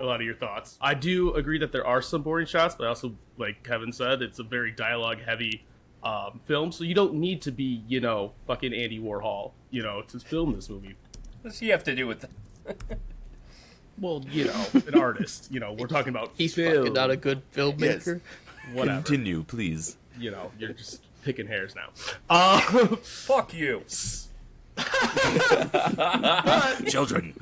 a lot of your thoughts. I do agree that there are some boring shots, but also, like Kevin said, it's a very dialogue-heavy film, so you don't need to be, fucking Andy Warhol, to film this movie. What does he have to do with that? Well, an artist. We're talking about He's film. fucking not a good filmmaker. Whatever. Continue, please. You're just picking hairs now. Fuck you. Children.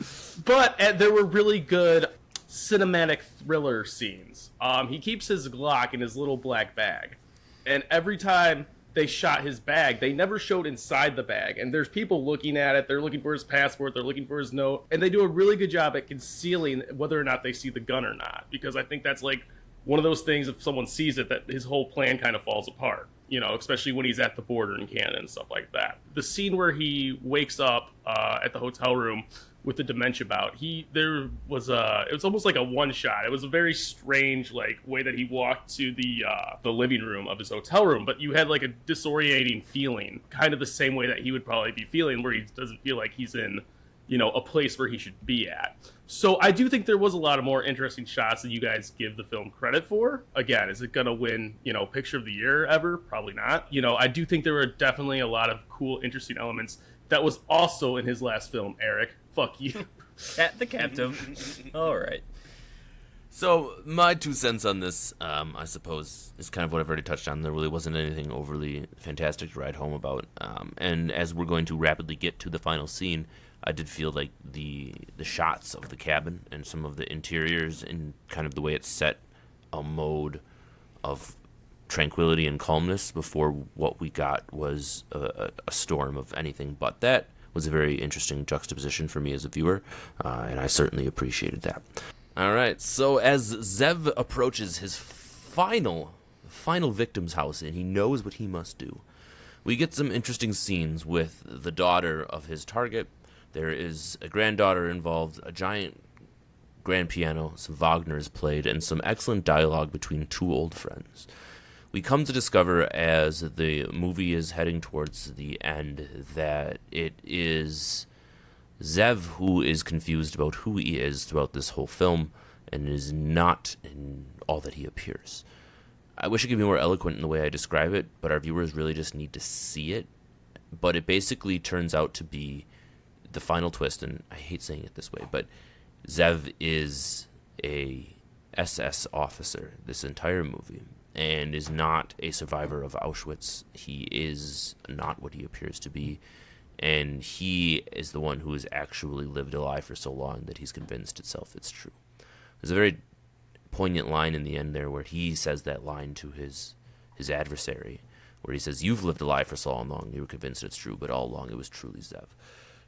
But there were really good cinematic thriller scenes. He keeps his Glock in his little black bag. And every time they shot his bag, they never showed inside the bag. And there's people looking at it. They're looking for his passport. They're looking for his note. And they do a really good job at concealing whether or not they see the gun or not. Because I think that's like one of those things, if someone sees it, that his whole plan kind of falls apart. Especially when he's at the border in Canada and stuff like that. The scene where he wakes up at the hotel room with the dementia bout, it was almost like a one shot. It was a very strange way that he walked to the living room of his hotel room, but you had like a disorientating feeling, kind of the same way that he would probably be feeling, where he doesn't feel like he's in a place where he should be at. So I do think there was a lot of more interesting shots than you guys give the film credit for. Again, is it going to win, Picture of the Year ever? Probably not. I do think there were definitely a lot of cool, interesting elements that was also in his last film, Eric. Fuck you. The captive. All right. So my 2 cents on this, I suppose, is kind of what I've already touched on. There really wasn't anything overly fantastic to write home about. And as we're going to rapidly get to the final scene, I did feel like the shots of the cabin and some of the interiors and kind of the way it set a mode of tranquility and calmness before what we got was a storm of anything but that was a very interesting juxtaposition for me as a viewer, and I certainly appreciated that. All right, so as Zev approaches his final victim's house and he knows what he must do, we get some interesting scenes with the daughter of his target. There is a granddaughter involved, a giant grand piano, some Wagner is played, and some excellent dialogue between 2 old friends. We come to discover as the movie is heading towards the end that it is Zev who is confused about who he is throughout this whole film and is not in all that he appears. I wish I could be more eloquent in the way I describe it, but our viewers really just need to see it. But it basically turns out to be the final twist, and I hate saying it this way, but Zev is a SS officer this entire movie and is not a survivor of Auschwitz. He is not what he appears to be, and he is the one who has actually lived a lie for so long that he's convinced itself it's true. There's a very poignant line in the end there where he says that line to his adversary, where he says, "You've lived a lie for so long, you were convinced it's true, but all along it was truly Zev."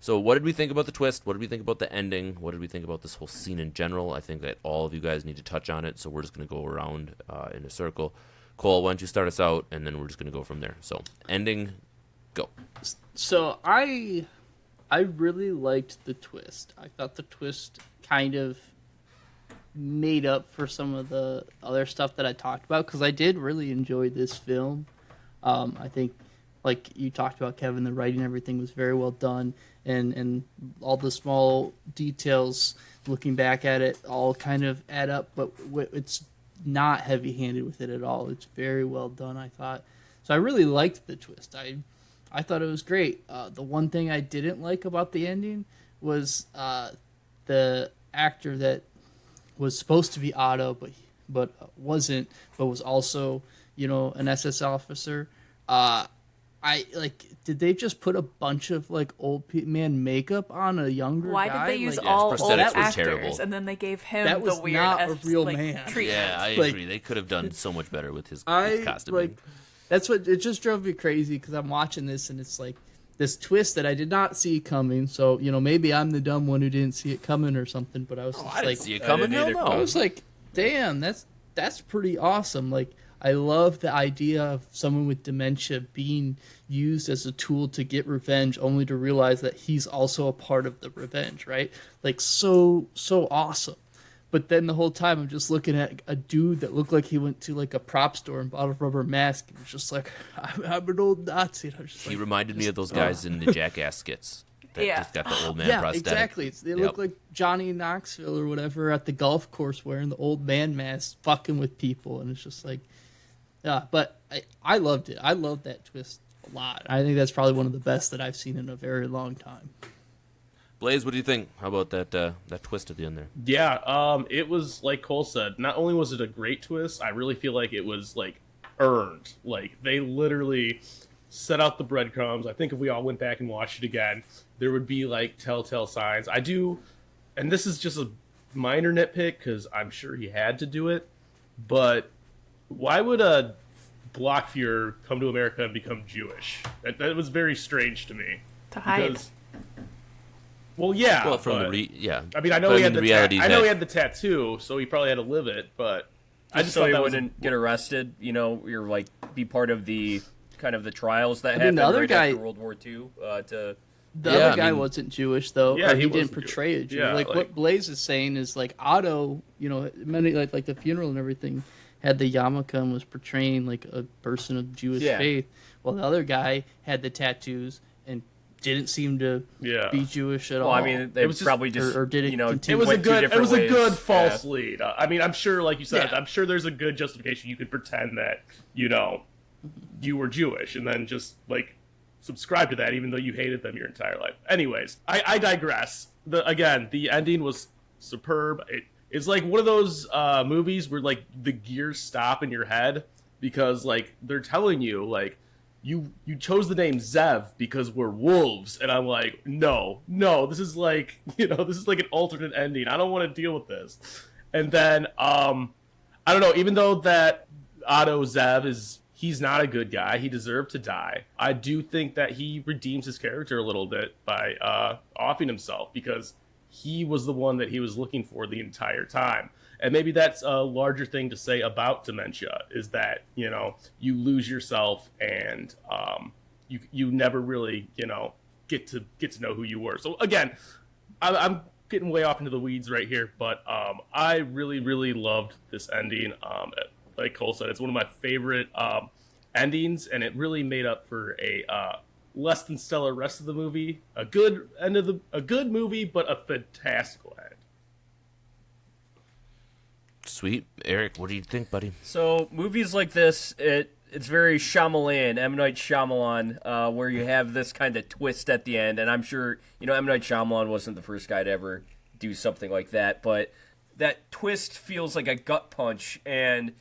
So what did we think about the twist? What did we think about the ending? What did we think about this whole scene in general? I think that all of you guys need to touch on it, so we're just going to go around in a circle. Cole, why don't you start us out, and then we're just going to go from there. So, ending, go. So I really liked the twist. I thought the twist kind of made up for some of the other stuff that I talked about, because I did really enjoy this film. I think, like you talked about, Kevin, the writing, everything was very well done. And all the small details, looking back at it, all kind of add up, but it's not heavy-handed with it at all. It's very well done, I thought. So I really liked the twist. I thought it was great. The one thing I didn't like about the ending was the actor that was supposed to be Otto, but wasn't, but was also, an SS officer. Did they just put a bunch of old man makeup on a younger Why guy? did they use Yes, all old prosthetics were actors terrible. and then they gave him That was the weird not a real man. treatment? Yeah, I agree. They could have done so much better with his costuming. That's what it just drove me crazy, because I'm watching this and it's like this twist that I did not see coming. So maybe I'm the dumb one who didn't see it coming or something. But I was just I didn't see it coming. I didn't Hell either. no. I was like, damn, that's pretty awesome. Like, I love the idea of someone with dementia being used as a tool to get revenge, only to realize that he's also a part of the revenge, right? Like, so awesome. But then the whole time I'm just looking at a dude that looked like he went to a prop store and bought a rubber mask and was just like, I'm an old Nazi. And I was just He reminded me of those guys in the Jackass skits. that Yeah. just got the old man Yeah, prosthetic. exactly. They look like Johnny Knoxville or whatever at the golf course wearing the old man mask, fucking with people, and it's just like, yeah. But I loved it. I loved that twist a lot. I think that's probably one of the best that I've seen in a very long time. Blaze, what do you think? How about that twist at the end there? Yeah, it was like Cole said. Not only was it a great twist, I really feel like it was like earned. Like they literally set out the breadcrumbs. I think if we all went back and watched it again, there would be like telltale signs. I do, and this is just a minor nitpick because I'm sure he had to do it. But why would a Blockfuhrer come to America and become Jewish? That was very strange to me. To hide. Because, well, yeah. Well, from but, yeah. I mean, I know But he had the the reality is I know that- he had the tattoo, so he probably had to live it. But I just so thought he that was wouldn't get arrested. You know, you're like be part of the kind of the trials that I mean, happened the other right guy- after World War II. To The Yeah, other I guy mean- wasn't Jewish though. Yeah, or he he didn't wasn't portray a Jew. Yeah, like like- what Blaze is saying is like Otto, you know, many like the funeral and everything had the yarmulke and was portraying like a person of Jewish Yeah. faith, while the other guy had the tattoos and didn't seem to Yeah. be Jewish at well, all. I mean, they It was just- probably just or did it you know continue- It was a went two good. It different was a ways. good false Yeah. lead. I mean, I'm sure, like you said, Yeah. I'm sure there's a good justification. You could pretend that you were Jewish, and then just like subscribe to that, even though you hated them your entire life. Anyways, I digress. The ending was superb. It's like one of those movies where like the gears stop in your head because like they're telling you like. You chose the name Zev because we're wolves, and I'm like, no, this is like this is like an alternate ending. I don't want to deal with this. And then I don't know. Even though that Otto Zev he's not a good guy, he deserved to die. I do think that he redeems his character a little bit by offing himself because he was the one that he was looking for the entire time. And maybe that's a larger thing to say about dementia is that, you lose yourself and you never really, get to know who you were. So again, I'm getting way off into the weeds right here, but I really, really loved this ending. Like Cole said, it's one of my favorite endings, and it really made up for a less than stellar rest of the movie. A good movie, but a fantastical end. Sweet. Eric, what do you think, buddy? So movies like this, it's very Shyamalan, M. Night Shyamalan, where you have this kind of twist at the end. And I'm sure, M. Night Shyamalan wasn't the first guy to ever do something like that. But that twist feels like a gut punch. And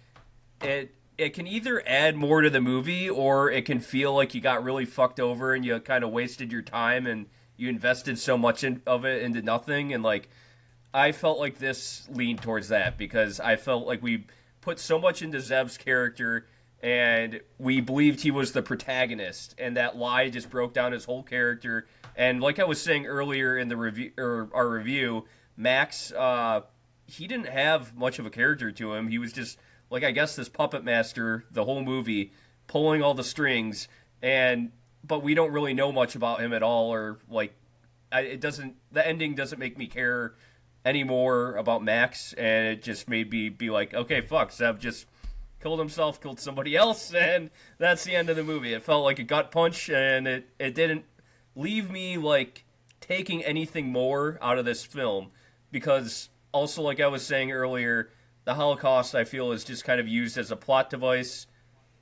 it can either add more to the movie or it can feel like you got really fucked over and you kind of wasted your time and you invested so much of it into nothing. And like, I felt like this leaned towards that because I felt like we put so much into Zev's character and we believed he was the protagonist, and that lie just broke down his whole character. And like I was saying earlier in the review, or our review, Max, he didn't have much of a character to him. He was just like, I guess, this puppet master the whole movie, pulling all the strings, but we don't really know much about him at all, or like, the ending doesn't make me care anymore about Max, and it just made me be like, okay, fuck, Zev just killed himself, killed somebody else, and that's the end of the movie. It felt like a gut punch, and it didn't leave me like taking anything more out of this film, because also, like I was saying earlier, the Holocaust, I feel, is just kind of used as a plot device.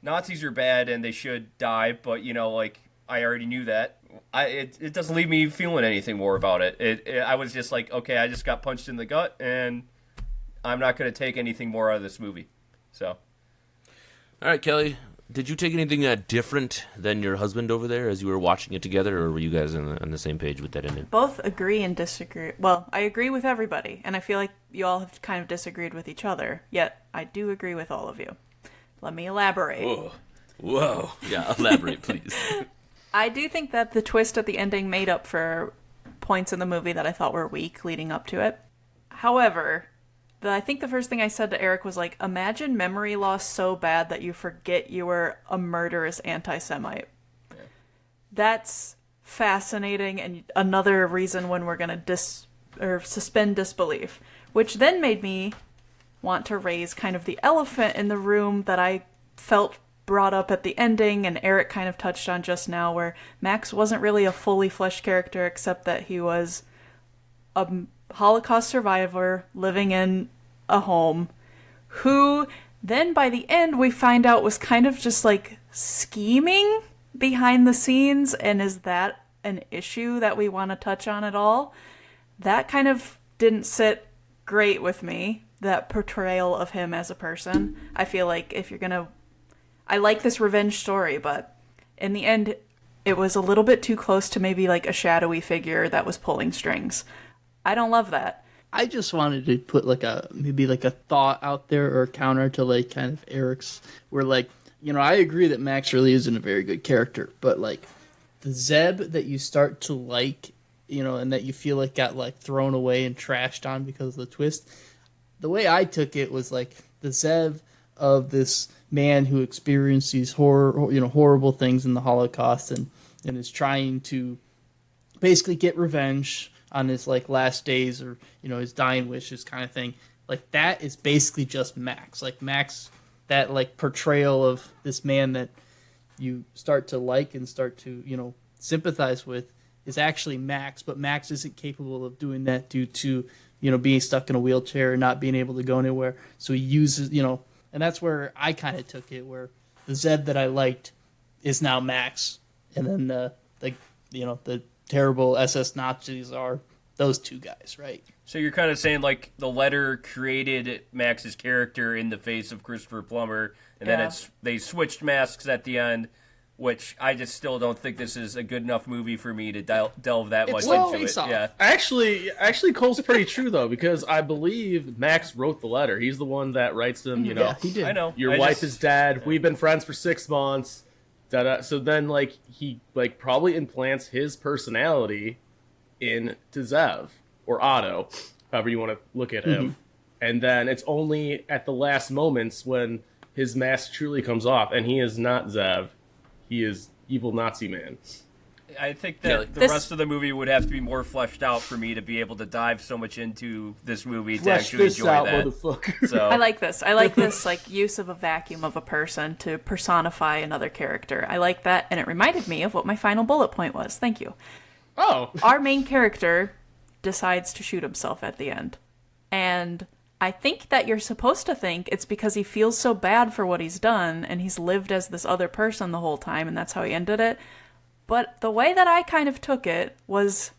Nazis are bad and they should die, but like I already knew that. It doesn't leave me feeling anything more about it. I was just like, okay, I just got punched in the gut, and I'm not going to take anything more out of this movie. So, All right, Kelly, did you take anything different than your husband over there as you were watching it together, or were you guys on the same page with that ending? Both agree and disagree. Well, I agree with everybody, and I feel like you all have kind of disagreed with each other, yet I do agree with all of you. Let me elaborate. Whoa. Yeah, elaborate, please. I do think that the twist at the ending made up for points in the movie that I thought were weak leading up to it. However, I think the first thing I said to Eric was like, imagine memory loss so bad that you forget you were a murderous anti-Semite. Yeah. That's fascinating, and another reason when we're going to suspend disbelief, which then made me want to raise kind of the elephant in the room that I felt brought up at the ending, and Eric kind of touched on just now, where Max wasn't really a fully fleshed character, except that he was a Holocaust survivor living in a home, who then by the end we find out was kind of just like scheming behind the scenes. And is that an issue that we want to touch on at all? That kind of didn't sit great with me, that portrayal of him as a person. I feel like if you're gonna, I like this revenge story, but in the end it was a little bit too close to maybe like a shadowy figure that was pulling strings. I don't love that. I just wanted to put like maybe a thought out there, or a counter to like kind of Eric's, where like, you know, I agree that Max really isn't a very good character, but like the Zeb that you start to like, you know, and that you feel like got like thrown away and trashed on because of the twist, the way I took it was like the Zev of this man who experienced these horrible things in the Holocaust, and is trying to basically get revenge on his like last days, or, you know, his dying wishes kind of thing. Like that is basically just Max. Like Max, that like portrayal of this man that you start to like and start to, you know, sympathize with is actually Max, but Max isn't capable of doing that due to, you know, being stuck in a wheelchair and not being able to go anywhere. So he uses, you know, and that's where I kind of took it, where the Zeb that I liked is now Max, and then the terrible SS Nazis are those two guys, right? So you're kind of saying like the letter created Max's character in the face of Christopher Plummer, and then they switched masks at the end, which I just still don't think this is a good enough movie for me to delve that much into it. Yeah. Actually, Cole's pretty true though, because I believe Max wrote the letter. He's the one that writes them. You know, yeah, he did. I know. Your wife is dead. We've been friends for 6 months. Da-da. So then, like, he like probably implants his personality into Zev or Otto, however you want to look at him, and then it's only at the last moments when his mask truly comes off, and he is not Zev. He is evil Nazi man. I think that the rest of the movie would have to be more fleshed out for me to be able to dive so much into this movie to actually enjoy that. Motherfucker. So I like this. I like this like use of a vacuum of a person to personify another character. I like that, and it reminded me of what my final bullet point was. Thank you. Oh. Our main character decides to shoot himself at the end. And I think that you're supposed to think it's because he feels so bad for what he's done, and he's lived as this other person the whole time, and that's how he ended it. But the way that I kind of took it was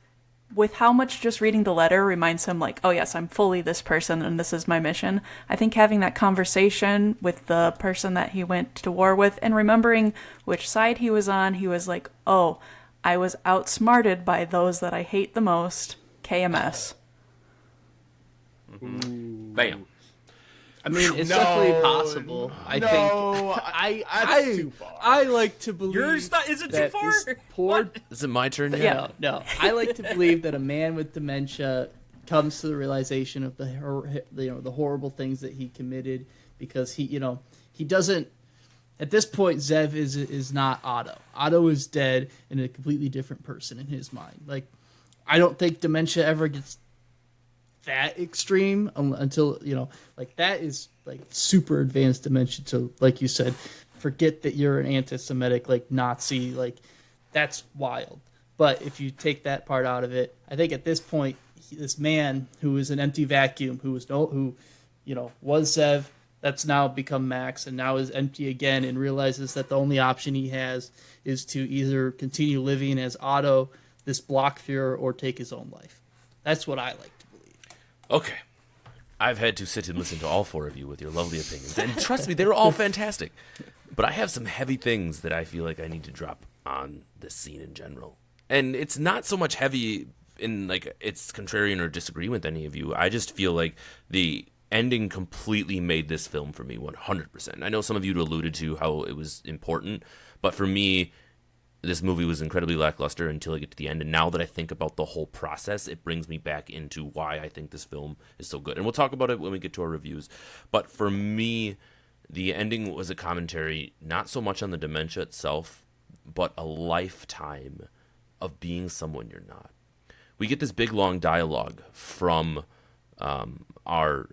with how much just reading the letter reminds him like, oh yes, I'm fully this person and this is my mission. I think having that conversation with the person that he went to war with and remembering which side he was on, he was like, oh, I was outsmarted by those that I hate the most, KMS. Bam. I mean, it's definitely possible. I think too far. I like to believe. yours not, is it too that far? this poor Is it my turn yet? No. I like to believe that a man with dementia comes to the realization of the horrible things that he committed, because he doesn't. At this point, Zev is not Otto. Otto is dead and a completely different person in his mind. Like, I don't think dementia ever gets that extreme until, like, that is like super advanced dementia. To, like you said, forget that you're an anti-Semitic, like Nazi, like that's wild. But if you take that part out of it, I think at this point, this man who is an empty vacuum, was Zev, that's now become Max, and now is empty again, and realizes that the only option he has is to either continue living as Otto, this block Führer, or take his own life. That's what I like to believe. Okay. I've had to sit and listen to all four of you with your lovely opinions, and trust me, they're all fantastic. But I have some heavy things that I feel like I need to drop on this scene in general. And it's not so much heavy in, like, it's contrarian or disagree with any of you. I just feel like the ending completely made this film for me 100%. I know some of you alluded to how it was important, but for me, this movie was incredibly lackluster until I get to the end. And now that I think about the whole process, it brings me back into why I think this film is so good. And we'll talk about it when we get to our reviews. But for me, the ending was a commentary, not so much on the dementia itself, but a lifetime of being someone you're not. We get this big, long dialogue from our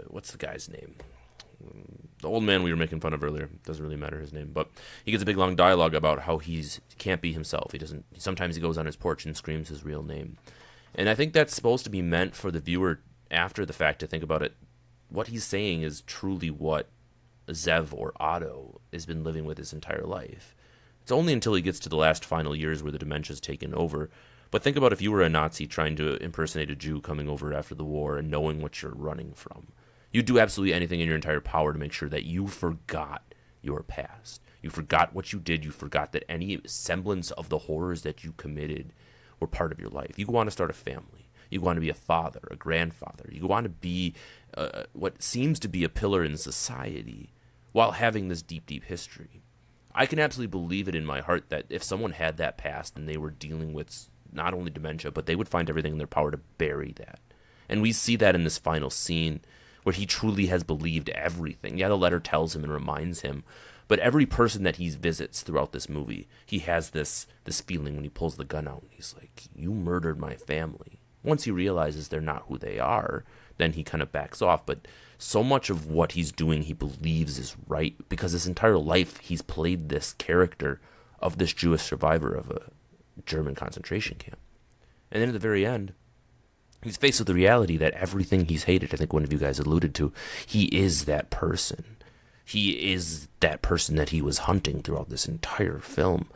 what's the guy's name? the old man we were making fun of earlier, doesn't really matter his name, but he gets a big long dialogue about how he can't be himself. Sometimes he goes on his porch and screams his real name. And I think that's supposed to be meant for the viewer after the fact to think about it. What he's saying is truly what Zev or Otto has been living with his entire life. It's only until he gets to the last final years where the dementia's taken over. But think about if you were a Nazi trying to impersonate a Jew coming over after the war and knowing what you're running from. You'd do absolutely anything in your entire power to make sure that you forgot your past. You forgot what you did. You forgot that any semblance of the horrors that you committed were part of your life. You want to start a family. You want to be a father, a grandfather. You want to be what seems to be a pillar in society while having this deep, deep history. I can absolutely believe it in my heart that if someone had that past and they were dealing with not only dementia, but they would find everything in their power to bury that. And we see that in this final scene where he truly has believed everything. Yeah, the letter tells him and reminds him, but every person that he visits throughout this movie, he has this feeling when he pulls the gun out. He's like, you murdered my family. Once he realizes they're not who they are, then he kind of backs off. But so much of what he's doing he believes is right because his entire life he's played this character of this Jewish survivor of a German concentration camp. And then at the very end, he's faced with the reality that everything he's hated, I think one of you guys alluded to, he is that person. He is that person that he was hunting throughout this entire film.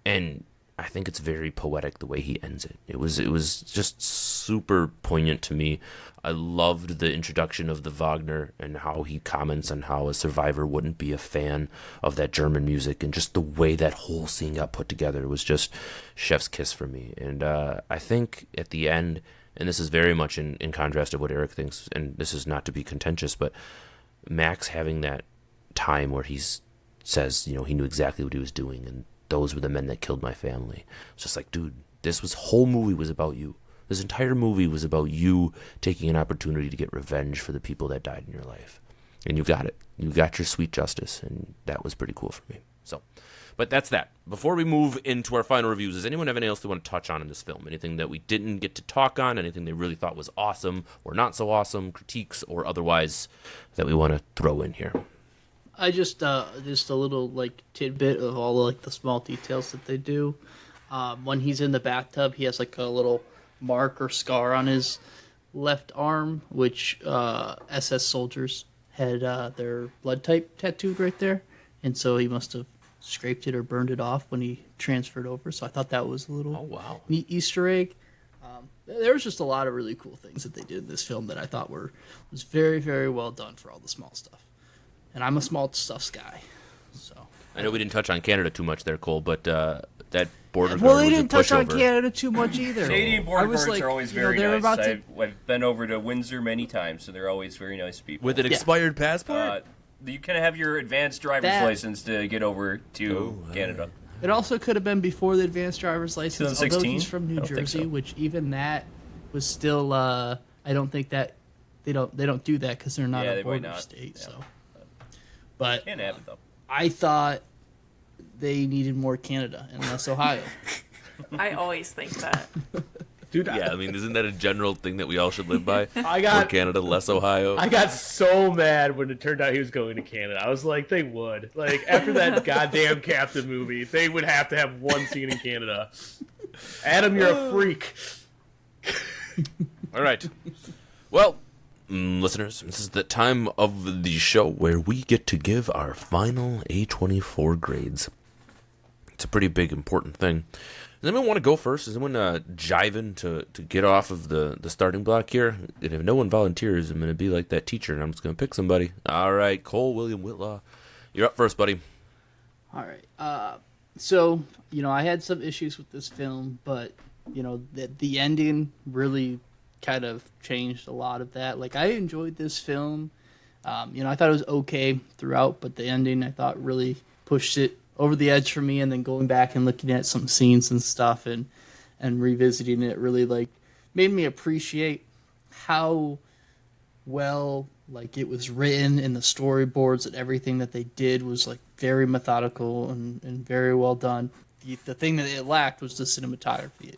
And I think it's very poetic the way he ends it. It was just super poignant to me. I loved the introduction of the Wagner and how he comments on how a survivor wouldn't be a fan of that German music, and just the way that whole scene got put together was just chef's kiss for me. And I think at the end, and this is very much in contrast to what Eric thinks, and this is not to be contentious, but Max having that time where he says, he knew exactly what he was doing, and those were the men that killed my family. It's just like, dude, whole movie was about you. This entire movie was about you taking an opportunity to get revenge for the people that died in your life. And you got it. You got your sweet justice, and that was pretty cool for me. So, but that's that. Before we move into our final reviews, does anyone have anything else they want to touch on in this film? Anything that we didn't get to talk on? Anything they really thought was awesome or not so awesome? Critiques or otherwise that we want to throw in here? I just a little tidbit of all the small details that they do. When he's in the bathtub, he has a little mark or scar on his left arm, which SS soldiers had their blood type tattooed right there, and so he must have scraped it or burned it off when he transferred over. So I thought that was a little neat Easter egg. There was just a lot of really cool things that they did in this film that I thought was very, very well done for all the small stuff. And I'm a small stuffs guy, so. I know we didn't touch on Canada too much there, Cole, but that border guard well, was they a didn't touch on pushover. Canada too much either. Canadian border guards are always very nice. I've been over to Windsor many times, so they're always very nice people. With an expired passport? You can have your advanced driver's license to get over to Canada. It also could have been before the advanced driver's license, although 2016? he's from New Jersey, so. which even that was still. I don't think that they don't do that because they're not a border state. Yeah. So, but Can't have it though. I thought they needed more Canada and less Ohio. I always think that. Dude, Yeah, I mean, isn't that a general thing that we all should live by? I got More Canada, less Ohio. I got so mad when it turned out he was going to Canada. I was like, they would. After that goddamn Captain movie, they would have to have one scene in Canada. Adam, you're a freak. All right. Well, listeners, this is the time of the show where we get to give our final A24 grades. It's a pretty big, important thing. Does anyone want to go first? Does anyone jiving to get off of the starting block here? And if no one volunteers, I'm going to be like that teacher, and I'm just going to pick somebody. All right, Cole William Whitlaw, you're up first, buddy. All right. So, I had some issues with this film, but, the ending really kind of changed a lot of that. I enjoyed this film. I thought it was okay throughout, but the ending I thought really pushed it over the edge for me. And then going back and looking at some scenes and stuff and revisiting it really made me appreciate how well it was written, and the storyboards and everything that they did was very methodical and very well done. The thing that it lacked was the cinematography.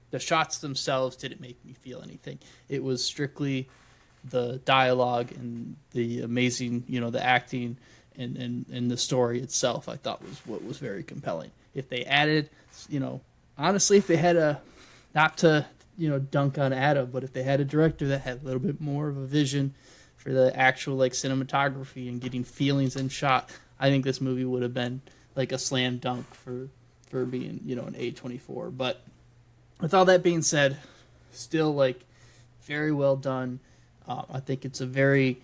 The shots themselves didn't make me feel anything. It was strictly the dialogue and the amazing, the acting and the story itself, I thought was what was very compelling. If they added, honestly, if they had not to, dunk on Adam, but if they had a director that had a little bit more of a vision for the actual like cinematography and getting feelings in shot, I think this movie would have been like a slam dunk for being, an A24. But with all that being said, still like very well done. I think it's a very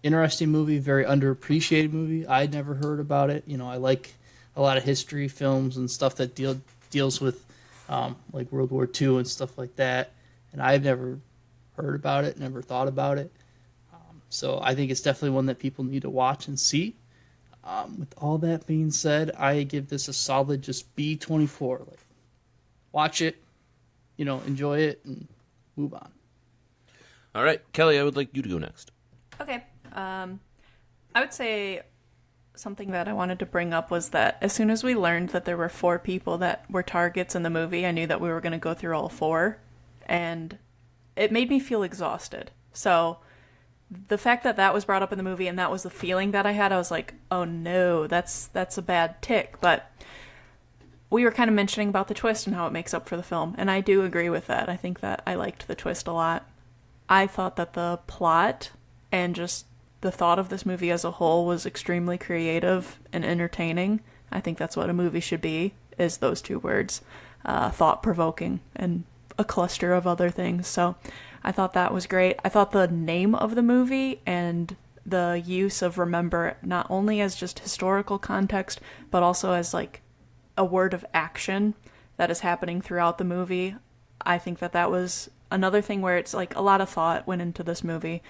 interesting movie, very underappreciated movie. I'd never heard about it. I like a lot of history films and stuff that deals with like World War II and stuff like that. And I've never heard about it, never thought about it. So I think it's definitely one that people need to watch and see. With all that being said, I give this a solid just B24. Like, watch it, enjoy it, and move on. All right, Kelly, I would like you to go next. Okay. I would say something that I wanted to bring up was that as soon as we learned that there were 4 people that were targets in the movie, I knew that we were going to go through all 4, and it made me feel exhausted. So the fact that that was brought up in the movie and that was the feeling that I had, I was like, oh no, that's a bad tick. But we were kind of mentioning about the twist and how it makes up for the film, and I do agree with that. I think that I liked the twist a lot. I thought that the plot and just the thought of this movie as a whole was extremely creative and entertaining. I think that's what a movie should be, is those 2 words, thought-provoking and a cluster of other things. So I thought that was great. I thought the name of the movie and the use of remember not only as just historical context, but also as like a word of action that is happening throughout the movie. I think that was another thing where it's like a lot of thought went into this movie.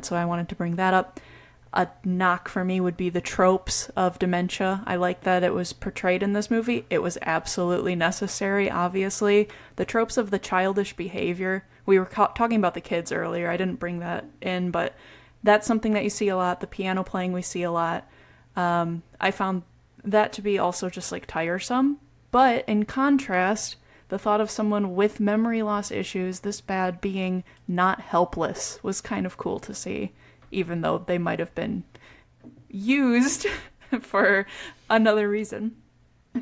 So I wanted to bring that up. A knock for me would be the tropes of dementia. I like that it was portrayed in this movie. It was absolutely necessary, obviously. The tropes of the childish behavior. We were talking about the kids earlier. I didn't bring that in, but that's something that you see a lot. The piano playing we see a lot. I found that to be also just like tiresome. But in contrast, the thought of someone with memory loss issues this bad being not helpless was kind of cool to see, even though they might have been used for another reason.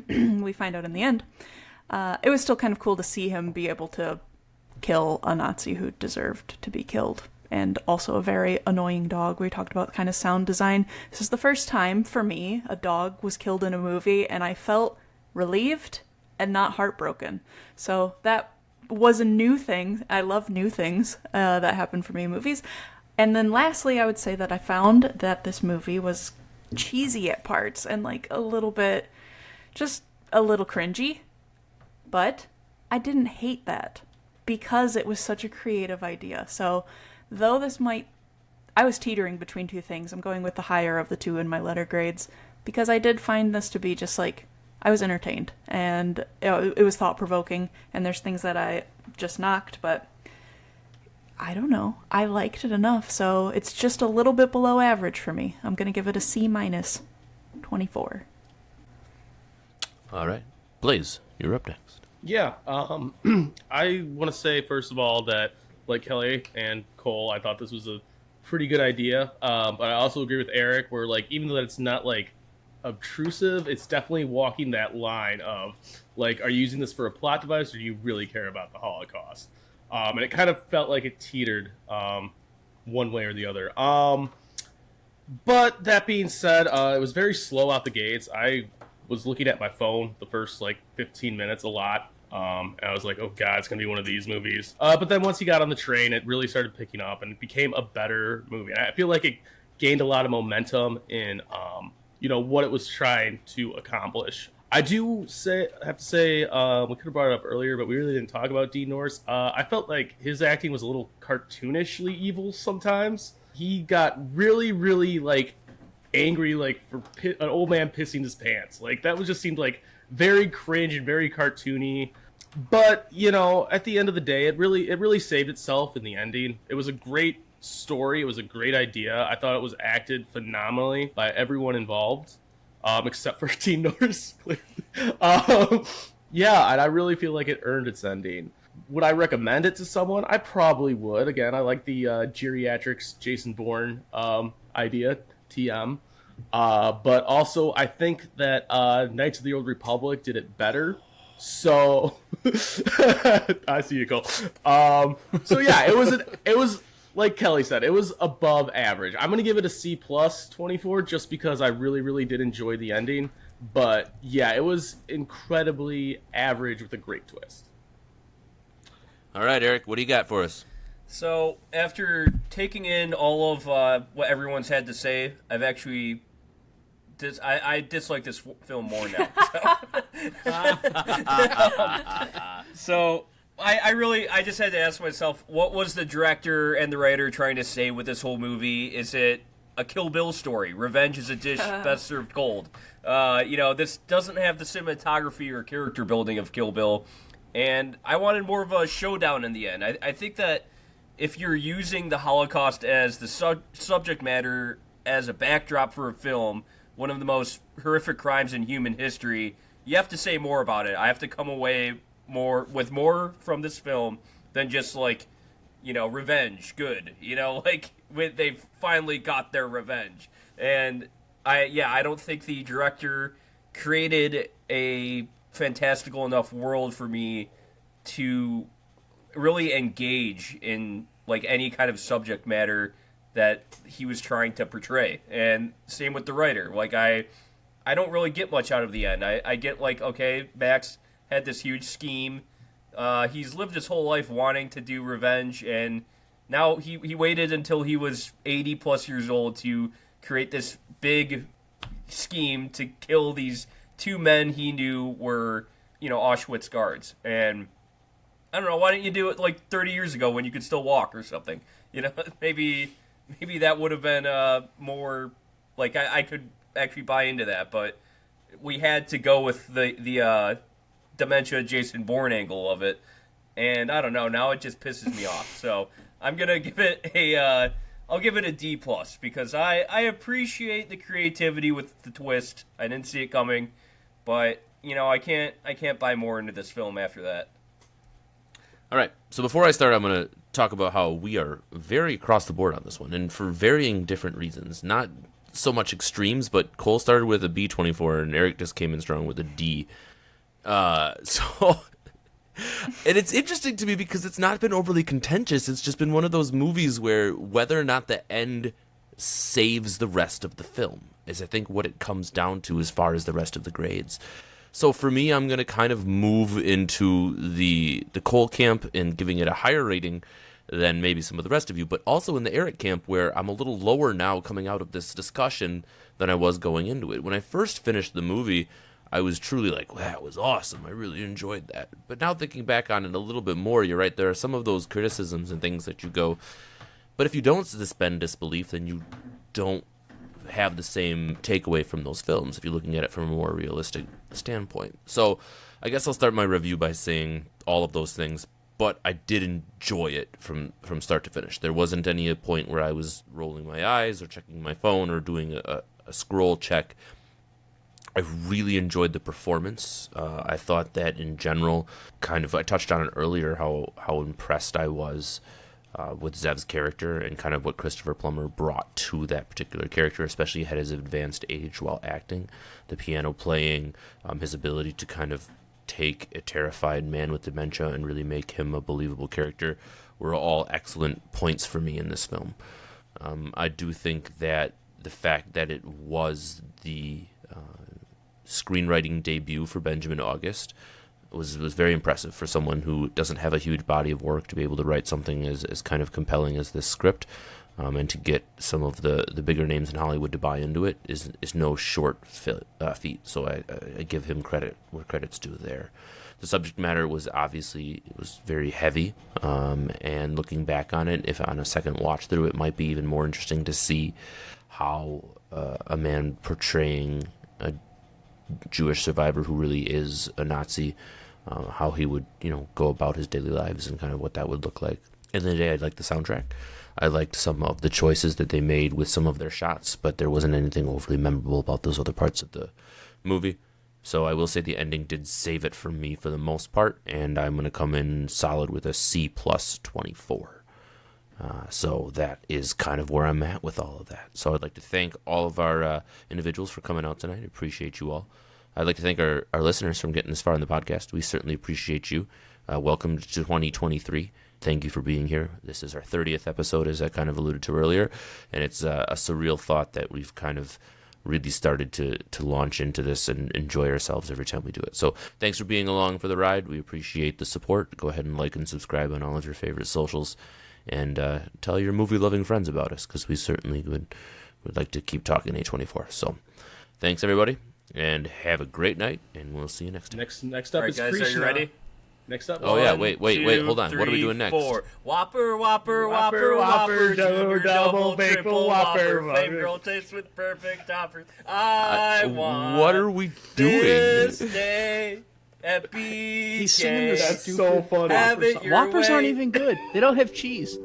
We find out in the end. It was still kind of cool to see him be able to kill a Nazi who deserved to be killed, and also a very annoying dog. We talked about kind of sound design. This is the first time for me a dog was killed in a movie, and I felt relieved and not heartbroken. So that was a new thing. I love new things that happen for me in movies. And then lastly, I would say that I found that this movie was cheesy at parts and like a little bit, just a little cringy. But I didn't hate that because it was such a creative idea. So though I was teetering between 2 things. I'm going with the higher of the 2 in my letter grades because I did find this to be just like, I was entertained, and it was thought-provoking, and there's things that I just knocked, but I don't know. I liked it enough, so it's just a little bit below average for me. I'm going to give it a C-, 24. All right. Blaze, you're up next. Yeah, I want to say, first of all, that, like Kelly and Cole, I thought this was a pretty good idea, but I also agree with Eric, where, like, even though it's not, like, obtrusive, it's definitely walking that line of like, are you using this for a plot device or do you really care about the Holocaust? And it kind of felt like it teetered one way or the other. But that being said, it was very slow out the gates. I was looking at my phone the first like 15 minutes a lot, and I was like, oh god, it's gonna be one of these movies. But then once he got on the train, it really started picking up and it became a better movie. And I feel like it gained a lot of momentum in what it was trying to accomplish. I have to say, we could have brought it up earlier, but we really didn't talk about Dean Norris. I felt like his acting was a little cartoonishly evil sometimes. He got really, really, like, angry, like, for an old man pissing his pants. Like, that just seemed, like, very cringe and very cartoony. But, at the end of the day, it really saved itself in the ending. It was a great story. It was a great idea. I thought it was acted phenomenally by everyone involved, except for Dean Norris. Yeah, and I really feel like it earned its ending. would I recommend it to someone? I probably would. Again, I like the geriatrics Jason Bourne idea, TM. But also, I think that Knights of the Old Republic did it better. So, I see you, Cole. So yeah, it was like Kelly said, it was above average. I'm gonna give it a C plus 24 just because I really, really did enjoy the ending. But yeah, it was incredibly average with a great twist. All right, Eric, what do you got for us? So, after taking in all of what everyone's had to say, I've actually... I dislike this film more now. So I just had to ask myself, what was the director and the writer trying to say with this whole movie? Is it a Kill Bill story? Revenge is a dish best served cold. This doesn't have the cinematography or character building of Kill Bill, and I wanted more of a showdown in the end. I think that if you're using the Holocaust as the subject matter as a backdrop for a film, one of the most horrific crimes in human history, you have to say more about it. I have to come away with more from this film than just revenge, good. They finally got their revenge. And I don't think the director created a fantastical enough world for me to really engage in any kind of subject matter that he was trying to portray. And same with the writer. I don't really get much out of the end. I get okay, Max had this huge scheme. He's lived his whole life wanting to do revenge, and now he waited until he was 80 plus years old to create this big scheme to kill these two men he knew were, Auschwitz guards. And I don't know, why didn't you do it 30 years ago when you could still walk or something? Maybe that would have been more I could actually buy into that, but we had to go with the dementia Jason Bourne angle of it, and I don't know, now it just pisses me off. So I'm gonna give it I'll give it a D plus because I appreciate the creativity with the twist. I didn't see it coming, but I can't buy more into this film after that. All right, so before I start, I'm going to talk about how we are very across the board on this one, and for varying different reasons. Not so much extremes, but Cole started with a B24, and Eric just came in strong with a D. And it's interesting to me because it's not been overly contentious. It's just been one of those movies where whether or not the end saves the rest of the film is, I think, what it comes down to as far as the rest of the grades. So for me, I'm going to kind of move into the Cole camp and giving it a higher rating than maybe some of the rest of you, but also in the Eric camp where I'm a little lower now coming out of this discussion than I was going into it. When I first finished the movie, I was truly like, well, that was awesome. I really enjoyed that. But now thinking back on it a little bit more, you're right, there are some of those criticisms and things that you go, but if you don't suspend disbelief, then you don't have the same takeaway from those films if you're looking at it from a more realistic standpoint. So I guess I'll start my review by saying all of those things, but I did enjoy it from start to finish. There wasn't any point where I was rolling my eyes or checking my phone or doing a scroll check. I really enjoyed the performance. I thought that in general, I touched on it earlier, how impressed I was with Zev's character and kind of what Christopher Plummer brought to that particular character, especially at his advanced age while acting. The piano playing, his ability to kind of take a terrified man with dementia and really make him a believable character were all excellent points for me in this film. I do think that the fact that it was the screenwriting debut for Benjamin August was very impressive for someone who doesn't have a huge body of work to be able to write something as kind of compelling as this script, and to get some of the bigger names in Hollywood to buy into it is no short feat. So I give him credit where credit's due there. The subject matter was very heavy, and looking back on it, if on a second watch through, it might be even more interesting to see how a man portraying a Jewish survivor who really is a Nazi, how he would, go about his daily lives and kind of what that would look like. At the end of the day, I liked the soundtrack. I liked some of the choices that they made with some of their shots, but there wasn't anything overly memorable about those other parts of the movie. So I will say the ending did save it for me for the most part, and I'm going to come in solid with a C plus 24. So that is kind of where I'm at with all of that. So I'd like to thank all of our individuals for coming out tonight. I appreciate you all. I'd like to thank our listeners from getting this far in the podcast. We certainly appreciate you. Welcome to 2023. Thank you for being here. This is our 30th episode, as I kind of alluded to earlier, and it's a surreal thought that we've kind of really started to launch into this and enjoy ourselves every time we do it. So thanks for being along for the ride. We appreciate the support. Go ahead and like and subscribe on all of your favorite socials, and tell your movie-loving friends about us, because we certainly would like to keep talking A24. So thanks, everybody, and have a great night, and we'll see you next time. Next up All right, is guys, are you Krishna. ready? Next up. Oh, yeah, wait, hold on. What are we doing next? 4. Whopper, Whopper, Whopper, Whopper, Whopper, double, double, baked triple Whopper, Whopper, Whopper. favorable taste with perfect toppers. I want What are we doing? this day at BK. He's singing this That's stupid so funny. Have it your Whoppers aren't way. even good. They don't have cheese.